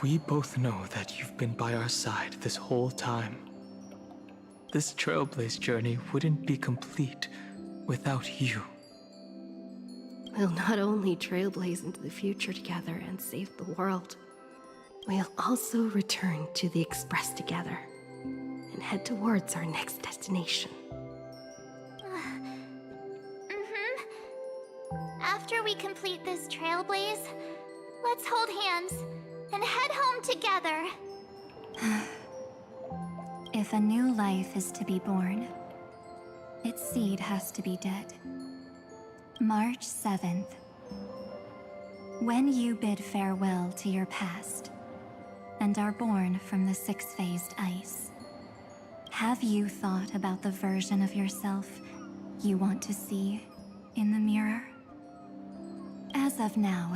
We both know that you've been by our side this whole time. This Trailblaze journey wouldn't be complete without you. We'll not only trailblaze into the future together and save the world, we'll also return to the Express together and head towards our next destination. After we complete this trailblaze, let's hold hands and head home together. If a new life is to be born, its seed has to be dead. March 7th. When you bid farewell to your past and are born from the six-phased ice, have you thought about the version of yourself you want to see in the mirror? As of now,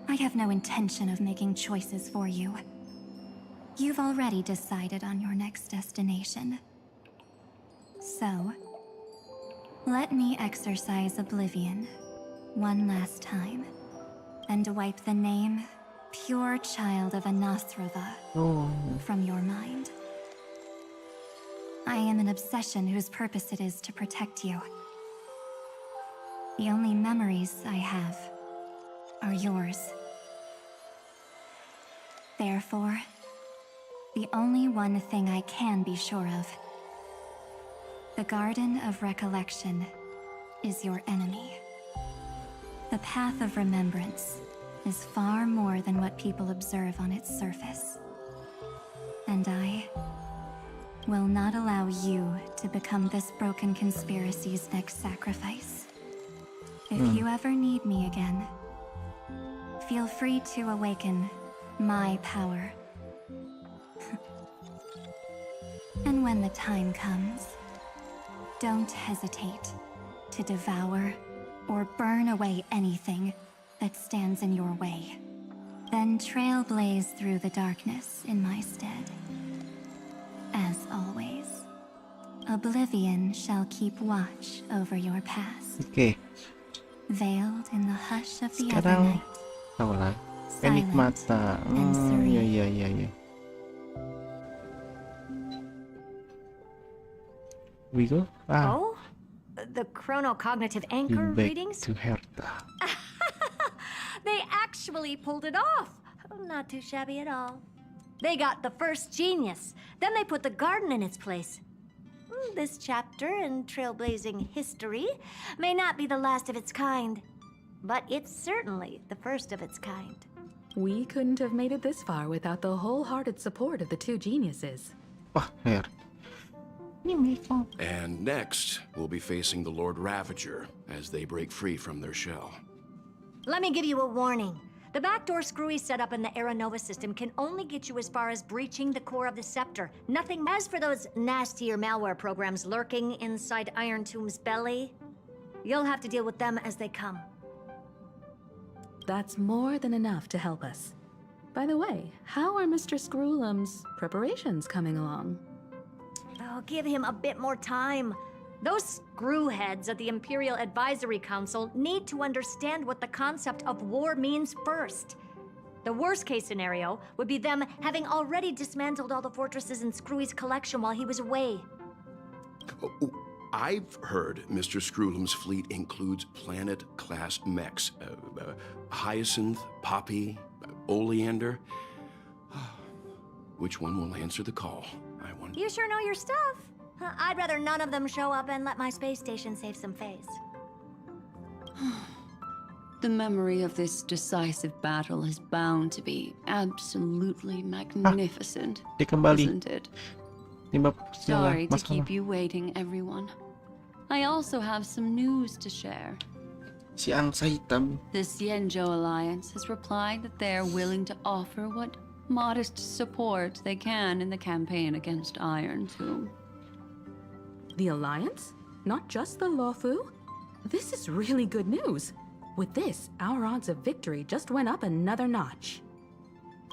I have no intention of making choices for you. You've already decided on your next destination. So, let me exercise oblivion one last time and wipe the name Pure Child of Anathrava from your mind. I am an obsession whose purpose it is to protect you. The only memories I have are yours. Therefore, the only one thing I can be sure of, the Garden of Recollection is your enemy. The Path of Remembrance is far more than what people observe on its surface. And I will not allow you to become this broken conspiracy's next sacrifice. If you ever need me again, feel free to awaken my power. And when the time comes, don't hesitate to devour or burn away anything that stands in your way. Then trailblaze through the darkness in my stead. As always, oblivion shall keep watch over your past. Oke, Veiled in the hush of the sekarang evernight. tahu lah. Enigmata. Iya. We go? Oh? The chronocognitive anchor Back readings? to Herta. They actually pulled it off. Not too shabby at all. They got the first genius. Then they put the garden in its place. This chapter in trailblazing history may not be the last of its kind, but it's certainly the first of its kind. We couldn't have made it this far without the wholehearted support of the two geniuses. Wah, Her. And next, we'll be facing the Lord Ravager as they break free from their shell. Let me give you a warning. The backdoor screwy setup in the Era Nova system can only get you as far as breaching the core of the scepter. Nothing. As for those nastier malware programs lurking inside Iron Tomb's belly, you'll have to deal with them as they come. That's more than enough to help us. By the way, how are Mr. Screwlum's preparations coming along? Oh, give him a bit more time. Those screwheads at the Imperial Advisory Council need to understand what the concept of war means first. The worst case scenario would be them having already dismantled all the fortresses in Screwy's collection while he was away. I've heard Mr. Screwlum's fleet includes planet-class mechs. Hyacinth, Poppy, Oleander. Which one will answer the call? I wonder. You sure know your stuff. I'd rather none of them show up and let my space station save some face. The memory of this decisive battle is bound to be absolutely magnificent, Dia kembali. isn't it? Timbab Sorry to masalah. keep you waiting, everyone. I also have some news to share. Si angsa hitam. The Xianzhou Alliance has replied that they are willing to offer what modest support they can in the campaign against Iron Tomb. The Alliance? Not just the Luofu? This is really good news. With this, our odds of victory just went up another notch.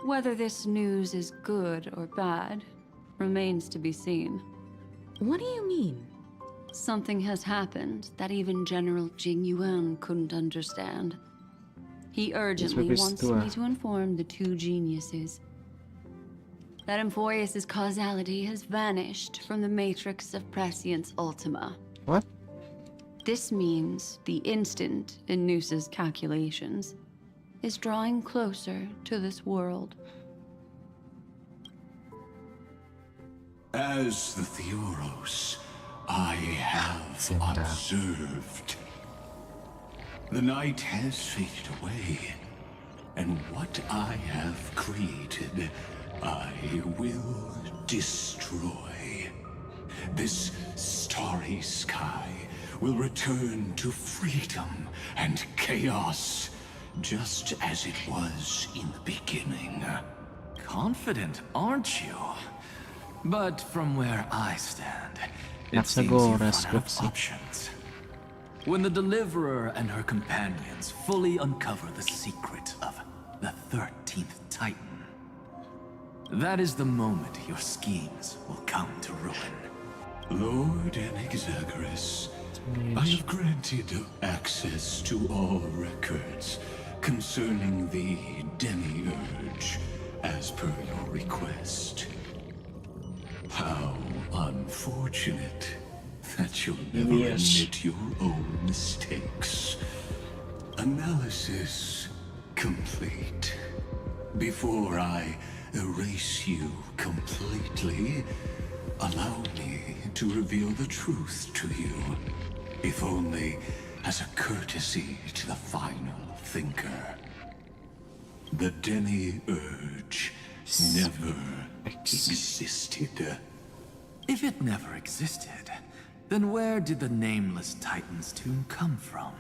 Whether this news is good or bad remains to be seen. What do you mean? Something has happened that even General Jing Yuan couldn't understand. He urgently wants me to inform the two geniuses that Amphoreus' causality has vanished from the matrix of Prescience Ultima. What? This means the instant in Noosa's calculations is drawing closer to this world. As the Theoros, I have observed. The night has faded away, and what I have created, I will destroy. This starry sky will return to freedom and chaos, just as it was in the beginning. Confident, aren't you? But from where I stand, it That's a seems goal, you've run that's out of good. options. When the Deliverer and her companions fully uncover the secret of the 13th Titan, that is the moment your schemes will come to ruin. Lord Anexagoras, I have granted access to all records concerning the Demiurge, as per your request. How unfortunate that you'll never admit your own mistakes. Analysis complete. Before I erase you completely, allow me to reveal the truth to you, if only as a courtesy to the final thinker. The Demiurge never existed. If it never existed, then where did the Nameless Titan's tomb come from?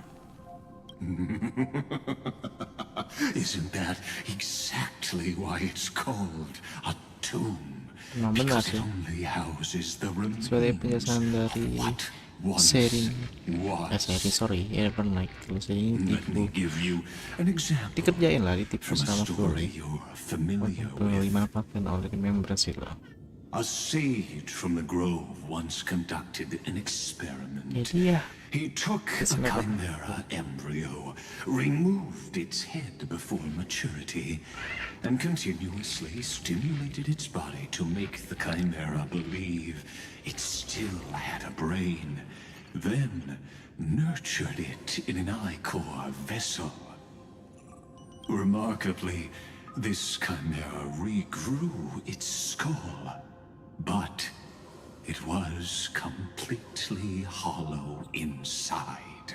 Isn't that exactly why it's called a tomb? Memang benar Because it sih. only houses the Sebagai remains penjelasan dari once seri was. sorry Evernight. Kalau seri ini Let me give you an example dikerjain lah, ditipu from a sama story Flori. you're familiar with. Dimanfaatkan oleh remembrance itu. A sage from the grove once conducted an experiment. Jadi ya, He took a chimera embryo, removed its head before maturity, and continuously stimulated its body to make the chimera believe it still had a brain, then nurtured it in an ichor vessel. Remarkably, this chimera regrew its skull, but it was completely hollow inside.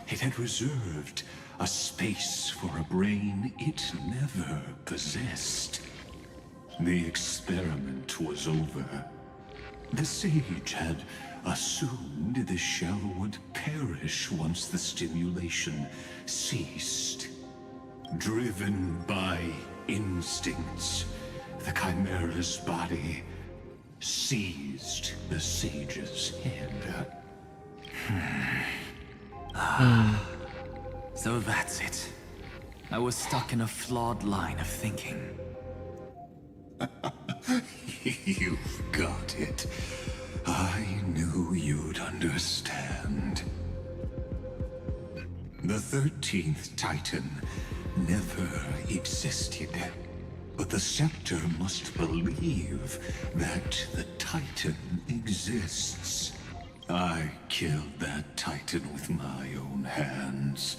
It had reserved a space for a brain it never possessed. The experiment was over. The sage had assumed the shell would perish once the stimulation ceased. Driven by instincts, the chimera's body seized the sage's head. So that's it. I was stuck in a flawed line of thinking. You've got it. I knew you'd understand. The 13th Titan never existed. But the scepter must believe that the Titan exists. I killed that Titan with my own hands.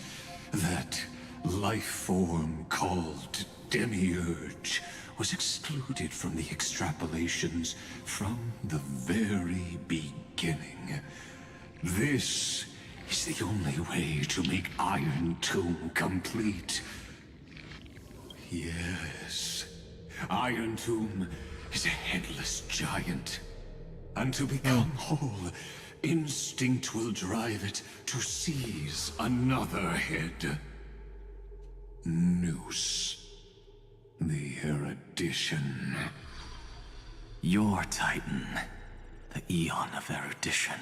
That life form called Demiurge was excluded from the extrapolations from the very beginning. This is the only way to make Iron Tomb complete. Yes, Iron Tomb is a headless giant. And to become whole, instinct will drive it to seize another head. Noose. The erudition. Your Titan. The Eon of Erudition.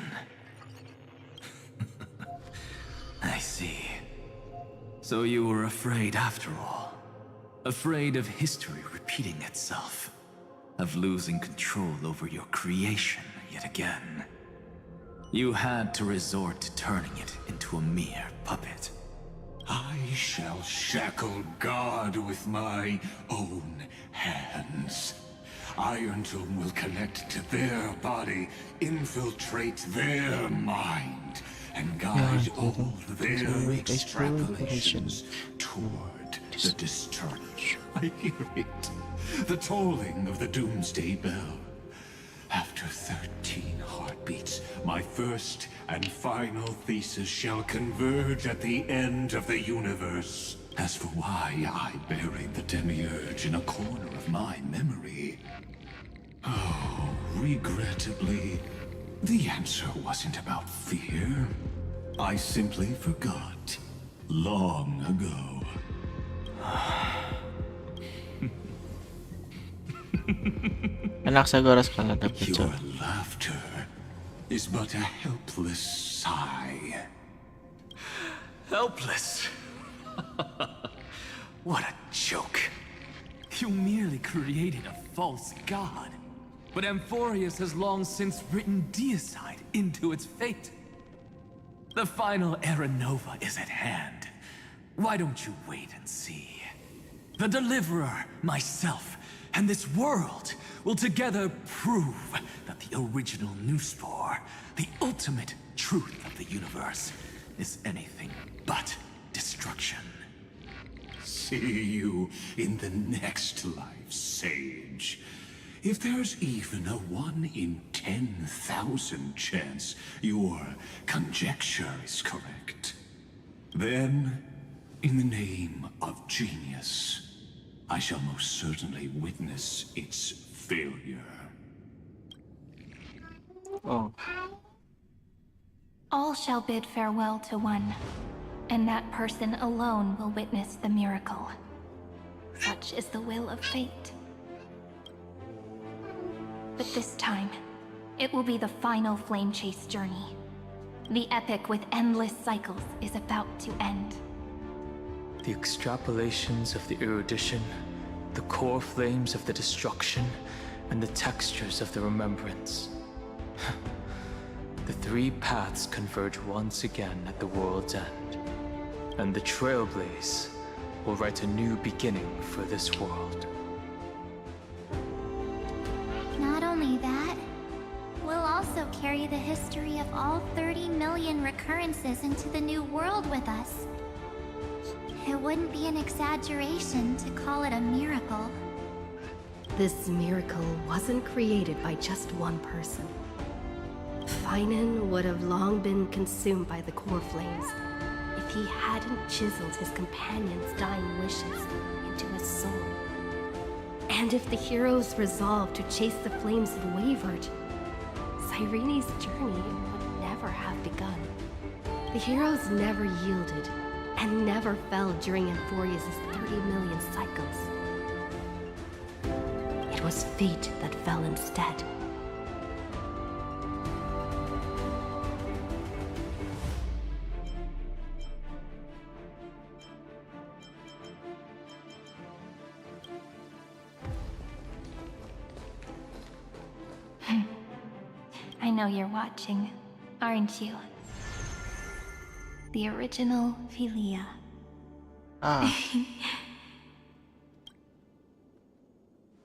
I see. So you were afraid after all. Afraid of history repeating itself. Of losing control over your creation yet again. You had to resort to turning it into a mere puppet. I shall shackle God with my own hands. Iron Tomb will connect to their body, infiltrate their mind, and guide all their extrapolations toward the destruction. I hear it. The tolling of the Doomsday Bell. After 13 heartbeats, my first and final thesis shall converge at the end of the universe. As for why I buried the Demiurge in a corner of my memory, oh, regrettably, the answer wasn't about fear. I simply forgot long ago. Anaxagoras pala dapat Your siya. laughter is but a helpless sigh. Helpless? What a joke. You merely created a false god. But Amphoreus has long since written deicide into its fate. The final Era Nova is at hand. Why don't you wait and see? The Deliverer, myself, and this world will together prove that the original Newspore, the ultimate truth of the universe, is anything but destruction. See you in the next life, Sage. If there's even a 1 in 10,000 chance your conjecture is correct, then, in the name of genius, I shall most certainly witness its failure. Oh. All shall bid farewell to one, and that person alone will witness the miracle. Such is the will of fate. But this time, it will be the final flame chase journey. The epic with endless cycles is about to end. The extrapolations of the erudition, the core flames of the destruction, and the textures of the remembrance. The three paths converge once again at the world's end, and the Trailblaze will write a new beginning for this world. Not only that, we'll also carry the history of all 30 million recurrences into the new world with us. It wouldn't be an exaggeration to call it a miracle. This miracle wasn't created by just one person. Finan would have long been consumed by the core flames if he hadn't chiseled his companion's dying wishes into his soul. And if the heroes resolved to chase the flames had wavered, Cyrene's journey would never have begun. The heroes never yielded and never fell during Amphoreus' 30 million cycles. It was fate that fell instead. I know you're watching, aren't you? The original Philia. Ah.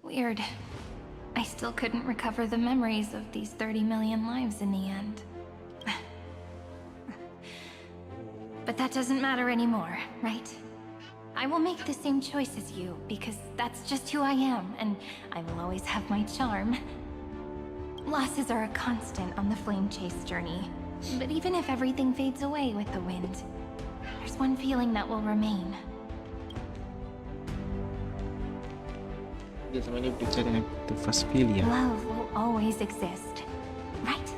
Weird. I still couldn't recover the memories of these 30 million lives in the end. But that doesn't matter anymore, right? I will make the same choice as you, because that's just who I am, and I will always have my charm. Losses are a constant on the flame chase journey, but even if everything fades away with the wind, there's one feeling that will remain. Dia sama ini berbicara dengan the first feel ya. Love will always exist, right?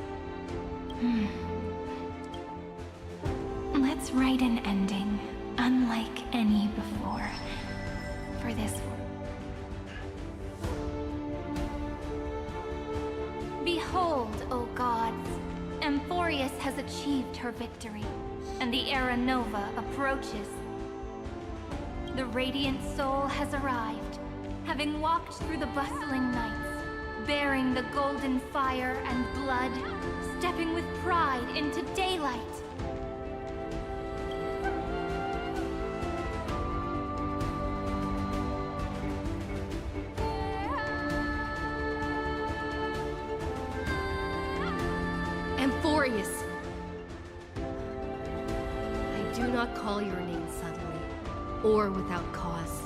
Let's write an ending, unlike any before, for this one. Behold, O gods, Amphoreus has achieved her victory, and the Era Nova approaches. The radiant soul has arrived, having walked through the bustling nights, bearing the golden fire and blood, stepping with pride into daylight. Amphoreus! I do not call your name suddenly, or without cause.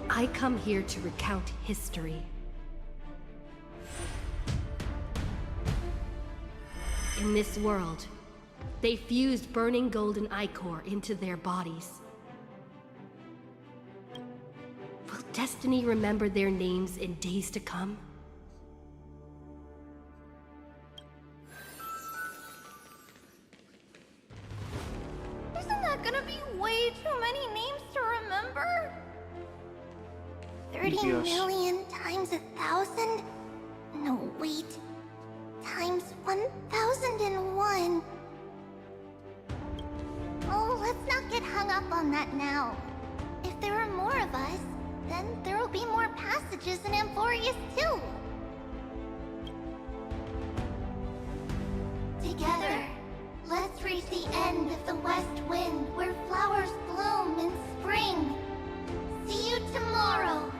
I come here to recount history. In this world, they fused burning golden ichor into their bodies. Will destiny remember their names in days to come? Isn't that gonna be way too many names to remember? 30 million times 1,000? No, wait. Times 1,001. Oh, let's not get hung up on that now. If there are more of us, then there will be more passages in Amphoreus too. Together, let's reach the end of the west wind where flowers bloom in spring. See you tomorrow.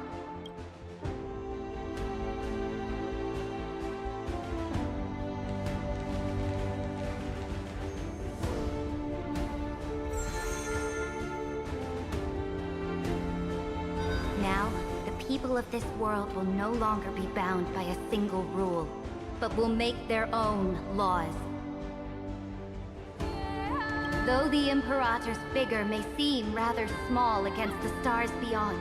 Now, the people of this world will no longer be bound by a single rule, but will make their own laws. Though the Imperator's figure may seem rather small against the stars beyond,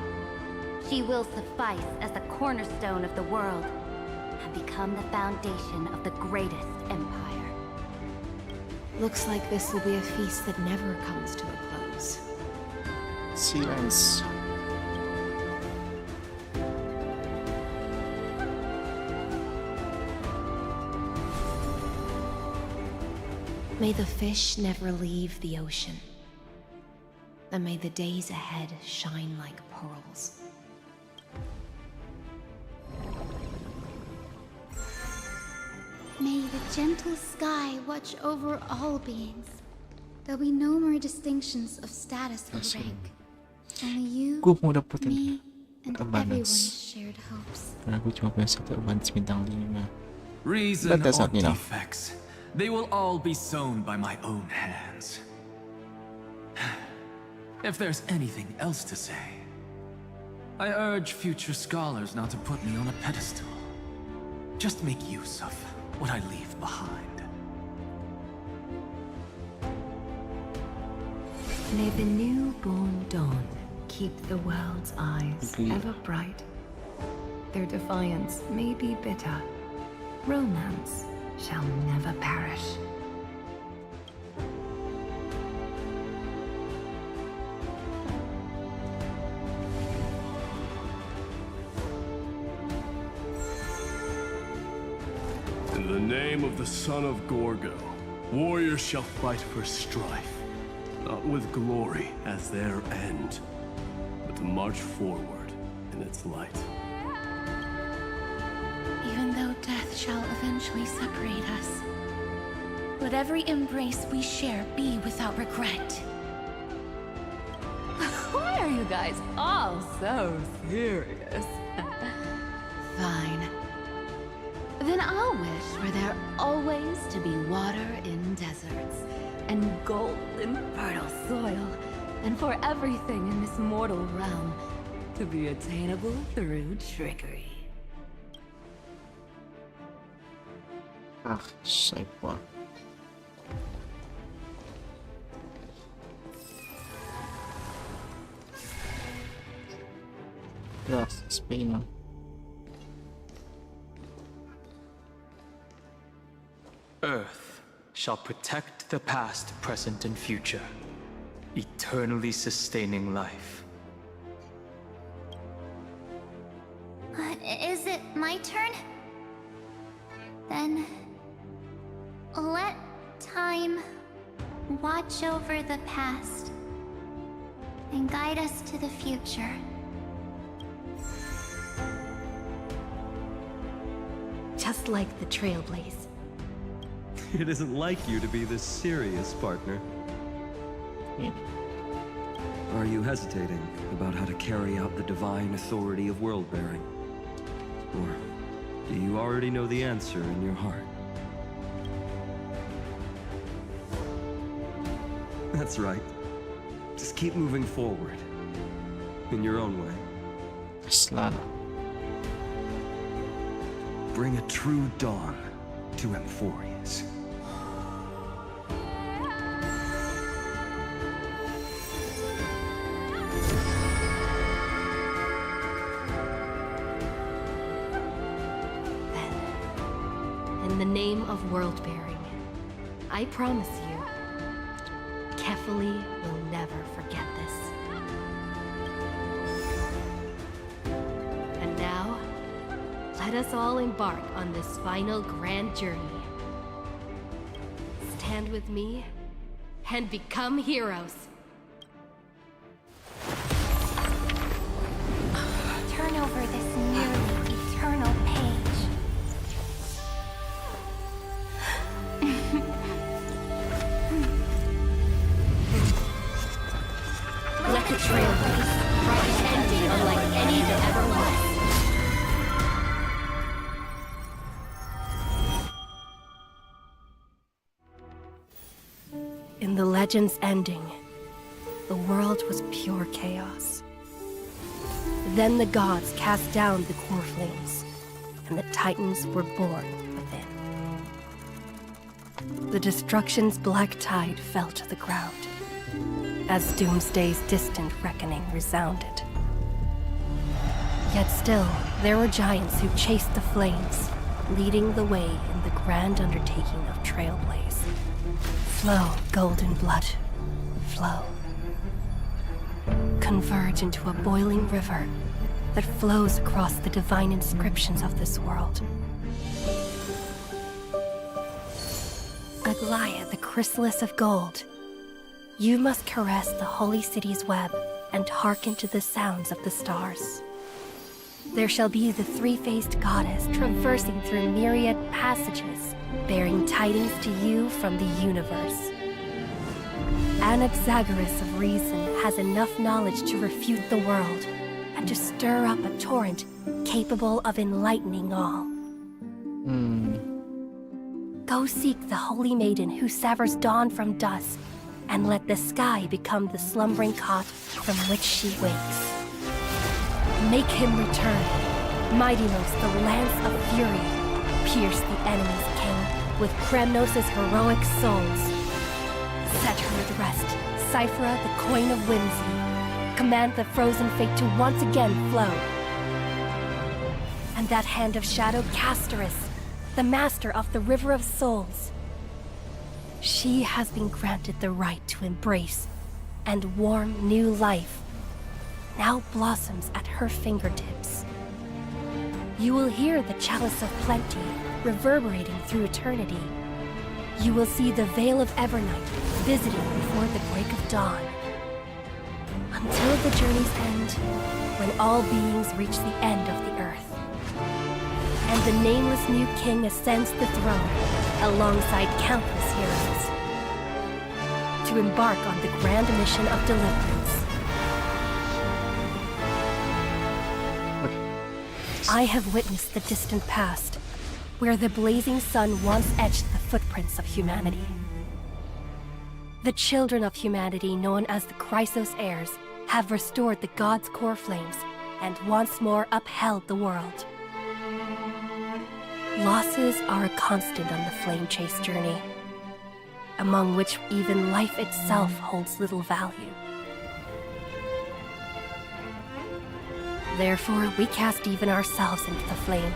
she will suffice as the cornerstone of the world and become the foundation of the greatest empire. Looks like this will be a feast that never comes to a close. Silence. May the fish never leave the ocean, and may the days ahead shine like pearls. May the gentle sky watch over all beings. There'll be no more distinctions of status or rank. Only you, Gue mau dapetin me, and everyone's abundance. shared hopes. Karena gue cuma punya satu abundance bintang 5. Reason But that's or not enough. defects, they will all be sown by my own hands. If there's anything else to say, I urge future scholars not to put me on a pedestal. Just make use of what I leave behind. May the newborn dawn keep the world's eyes ever bright. Their defiance may be bitter. Romance shall never perish. In the name of the son of Gorgo, warriors shall fight for strife, not with glory as their end, but to march forward in its light. Even though death shall eventually separate us, let every embrace we share be without regret. Why are you guys all so serious? Fine. Then I'll wish for there always to be water in deserts, and golden fertile soil, and for everything in this mortal realm to be attainable through trickery. Ah, sai qua. Yes, spina. Earth shall protect the past, present, and future, eternally sustaining life. Is it my turn? Then let time watch over the past and guide us to the future. Just like the Trailblaze. It isn't like you to be this serious, partner. Yeah. Are you hesitating about how to carry out the divine authority of world-bearing? Or do you already know the answer in your heart? That's right. Just keep moving forward. In your own way. Slana. Bring a true dawn to Amphoreus. In the name of world-bearing, I promise you, Kefali will never forget this. And now, let us all embark on this final grand journey. Stand with me and become heroes. Turn over this nearly eternal page. Let the Trailblaze write an ending unlike any that ever was. In the legend's ending, the world was pure chaos. Then the gods cast down the core flames, and the Titans were born within. The destruction's black tide fell to the ground, as Doomsday's distant reckoning resounded. Yet still, there were giants who chased the flames, leading the way in the grand undertaking of Trailblaze. Flow, golden blood, flow. Converge into a boiling river that flows across the divine inscriptions of this world. Aglaia, the chrysalis of gold, you must caress the holy city's web and hearken to the sounds of the stars. There shall be the three-faced goddess traversing through myriad passages, bearing tidings to you from the universe. Anaxagoras of reason has enough knowledge to refute the world and to stir up a torrent capable of enlightening all. Go seek the holy maiden who severs dawn from dusk, and let the sky become the slumbering cot from which she wakes. Make him return. Mightymost, the lance of fury, pierce the enemy's king with Kremnos' heroic souls. Set her at rest, Cyphera, the coin of whimsy. Command the frozen fate to once again flow. And that hand of shadow, Castoris, the master of the River of Souls. She has been granted the right to embrace and warm new life, now blossoms at her fingertips. You will hear the chalice of plenty reverberating through eternity. You will see the Veil of Evernight visiting before the break of dawn. Until the journey's end, when all beings reach the end of the earth. And the nameless new king ascends the throne alongside countless heroes to embark on the grand mission of deliverance. I have witnessed the distant past, where the blazing sun once etched the footprints of humanity. The children of humanity, known as the Chrysos heirs, have restored the god's core flames and once more upheld the world. Losses are a constant on the flame chase journey, among which even life itself holds little value. Therefore, we cast even ourselves into the flame,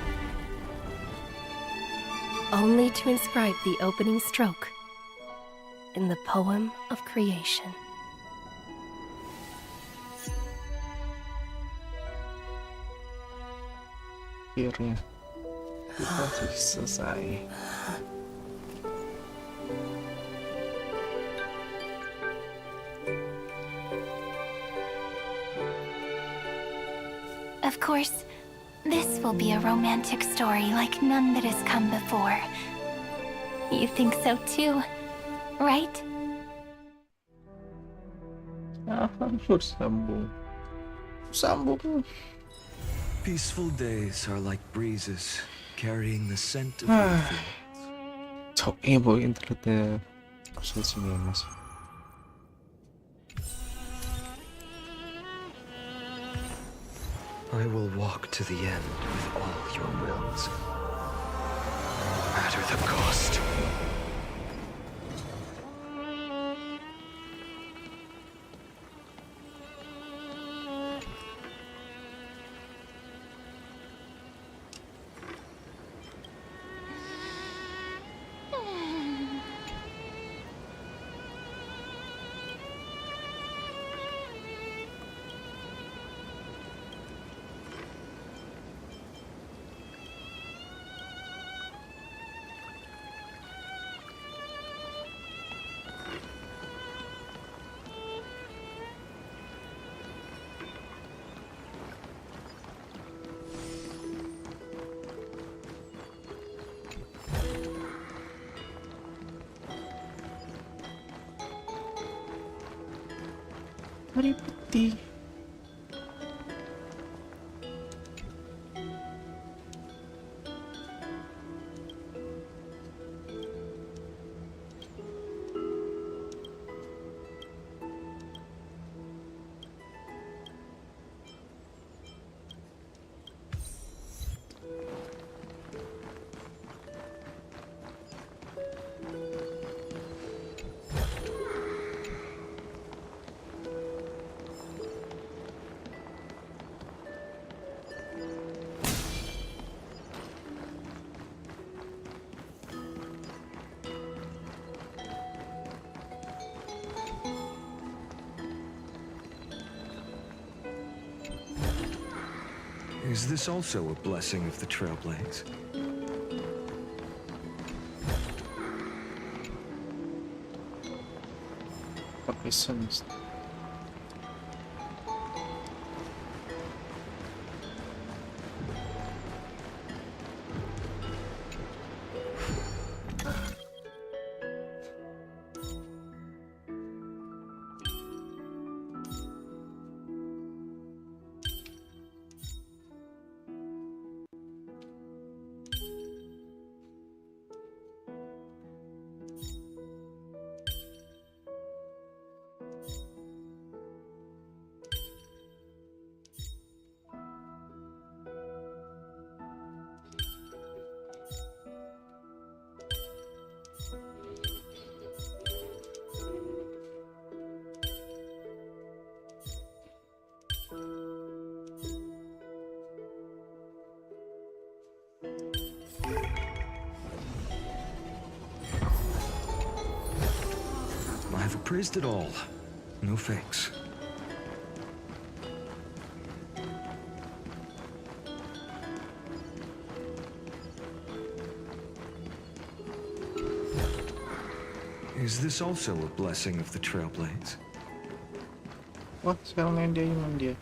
only to inscribe the opening stroke in the poem of creation. Akhirnya kita selesai. Of course, this will be a romantic story like none that has come before. You think so too, right? Bersambung. Sambung. Peaceful days are like breezes carrying the scent of the fields. Coknya boy internetnya kusut sini ya mas. I will walk to the end with all your wills, no matter the cost. Hari putih. Is this also a blessing of the Trailblaze? Pakai sense. I've appraised it all. No fakes. Is this also a blessing of the Trailblaze? Wah, sekarang main dia iman dia.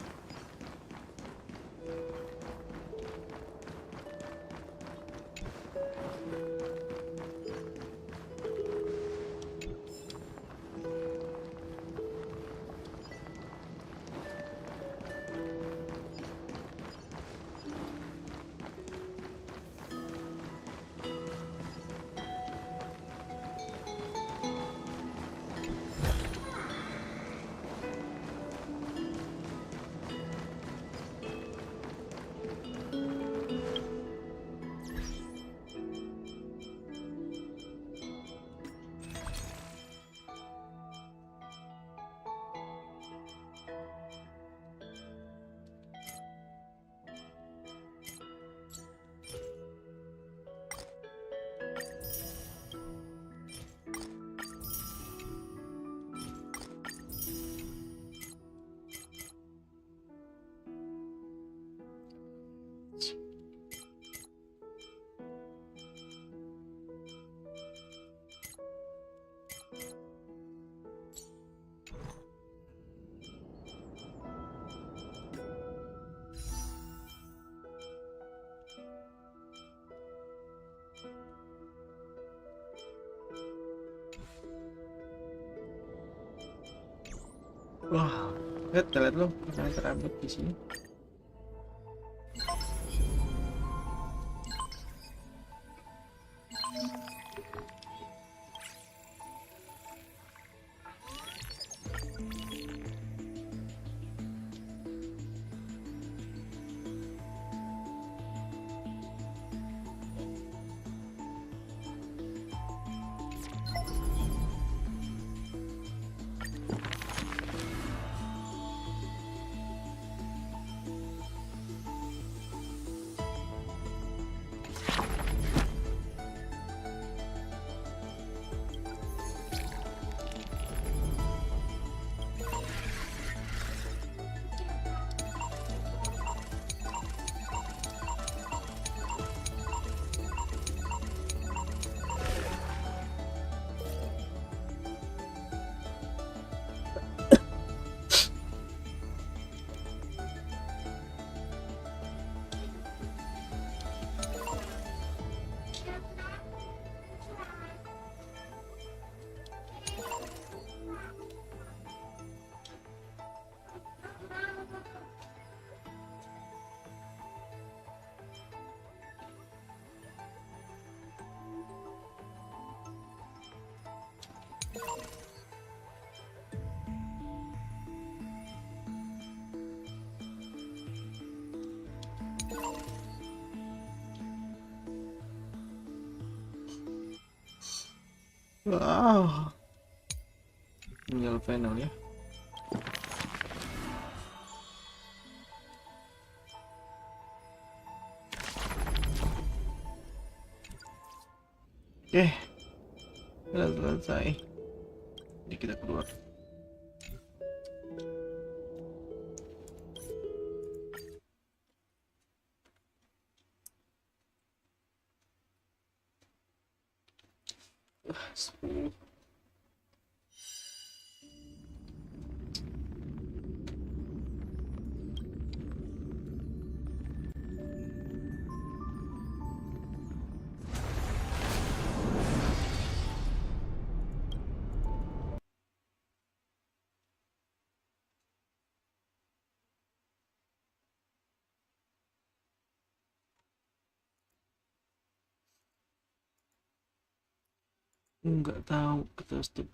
Wah, lihat lo, apa yang terabut di sini. Wow, tinggal final ya. Oke, sudah selesai. Jadi kita keluar. Sepuluh. Nggak tahu, kita stupid.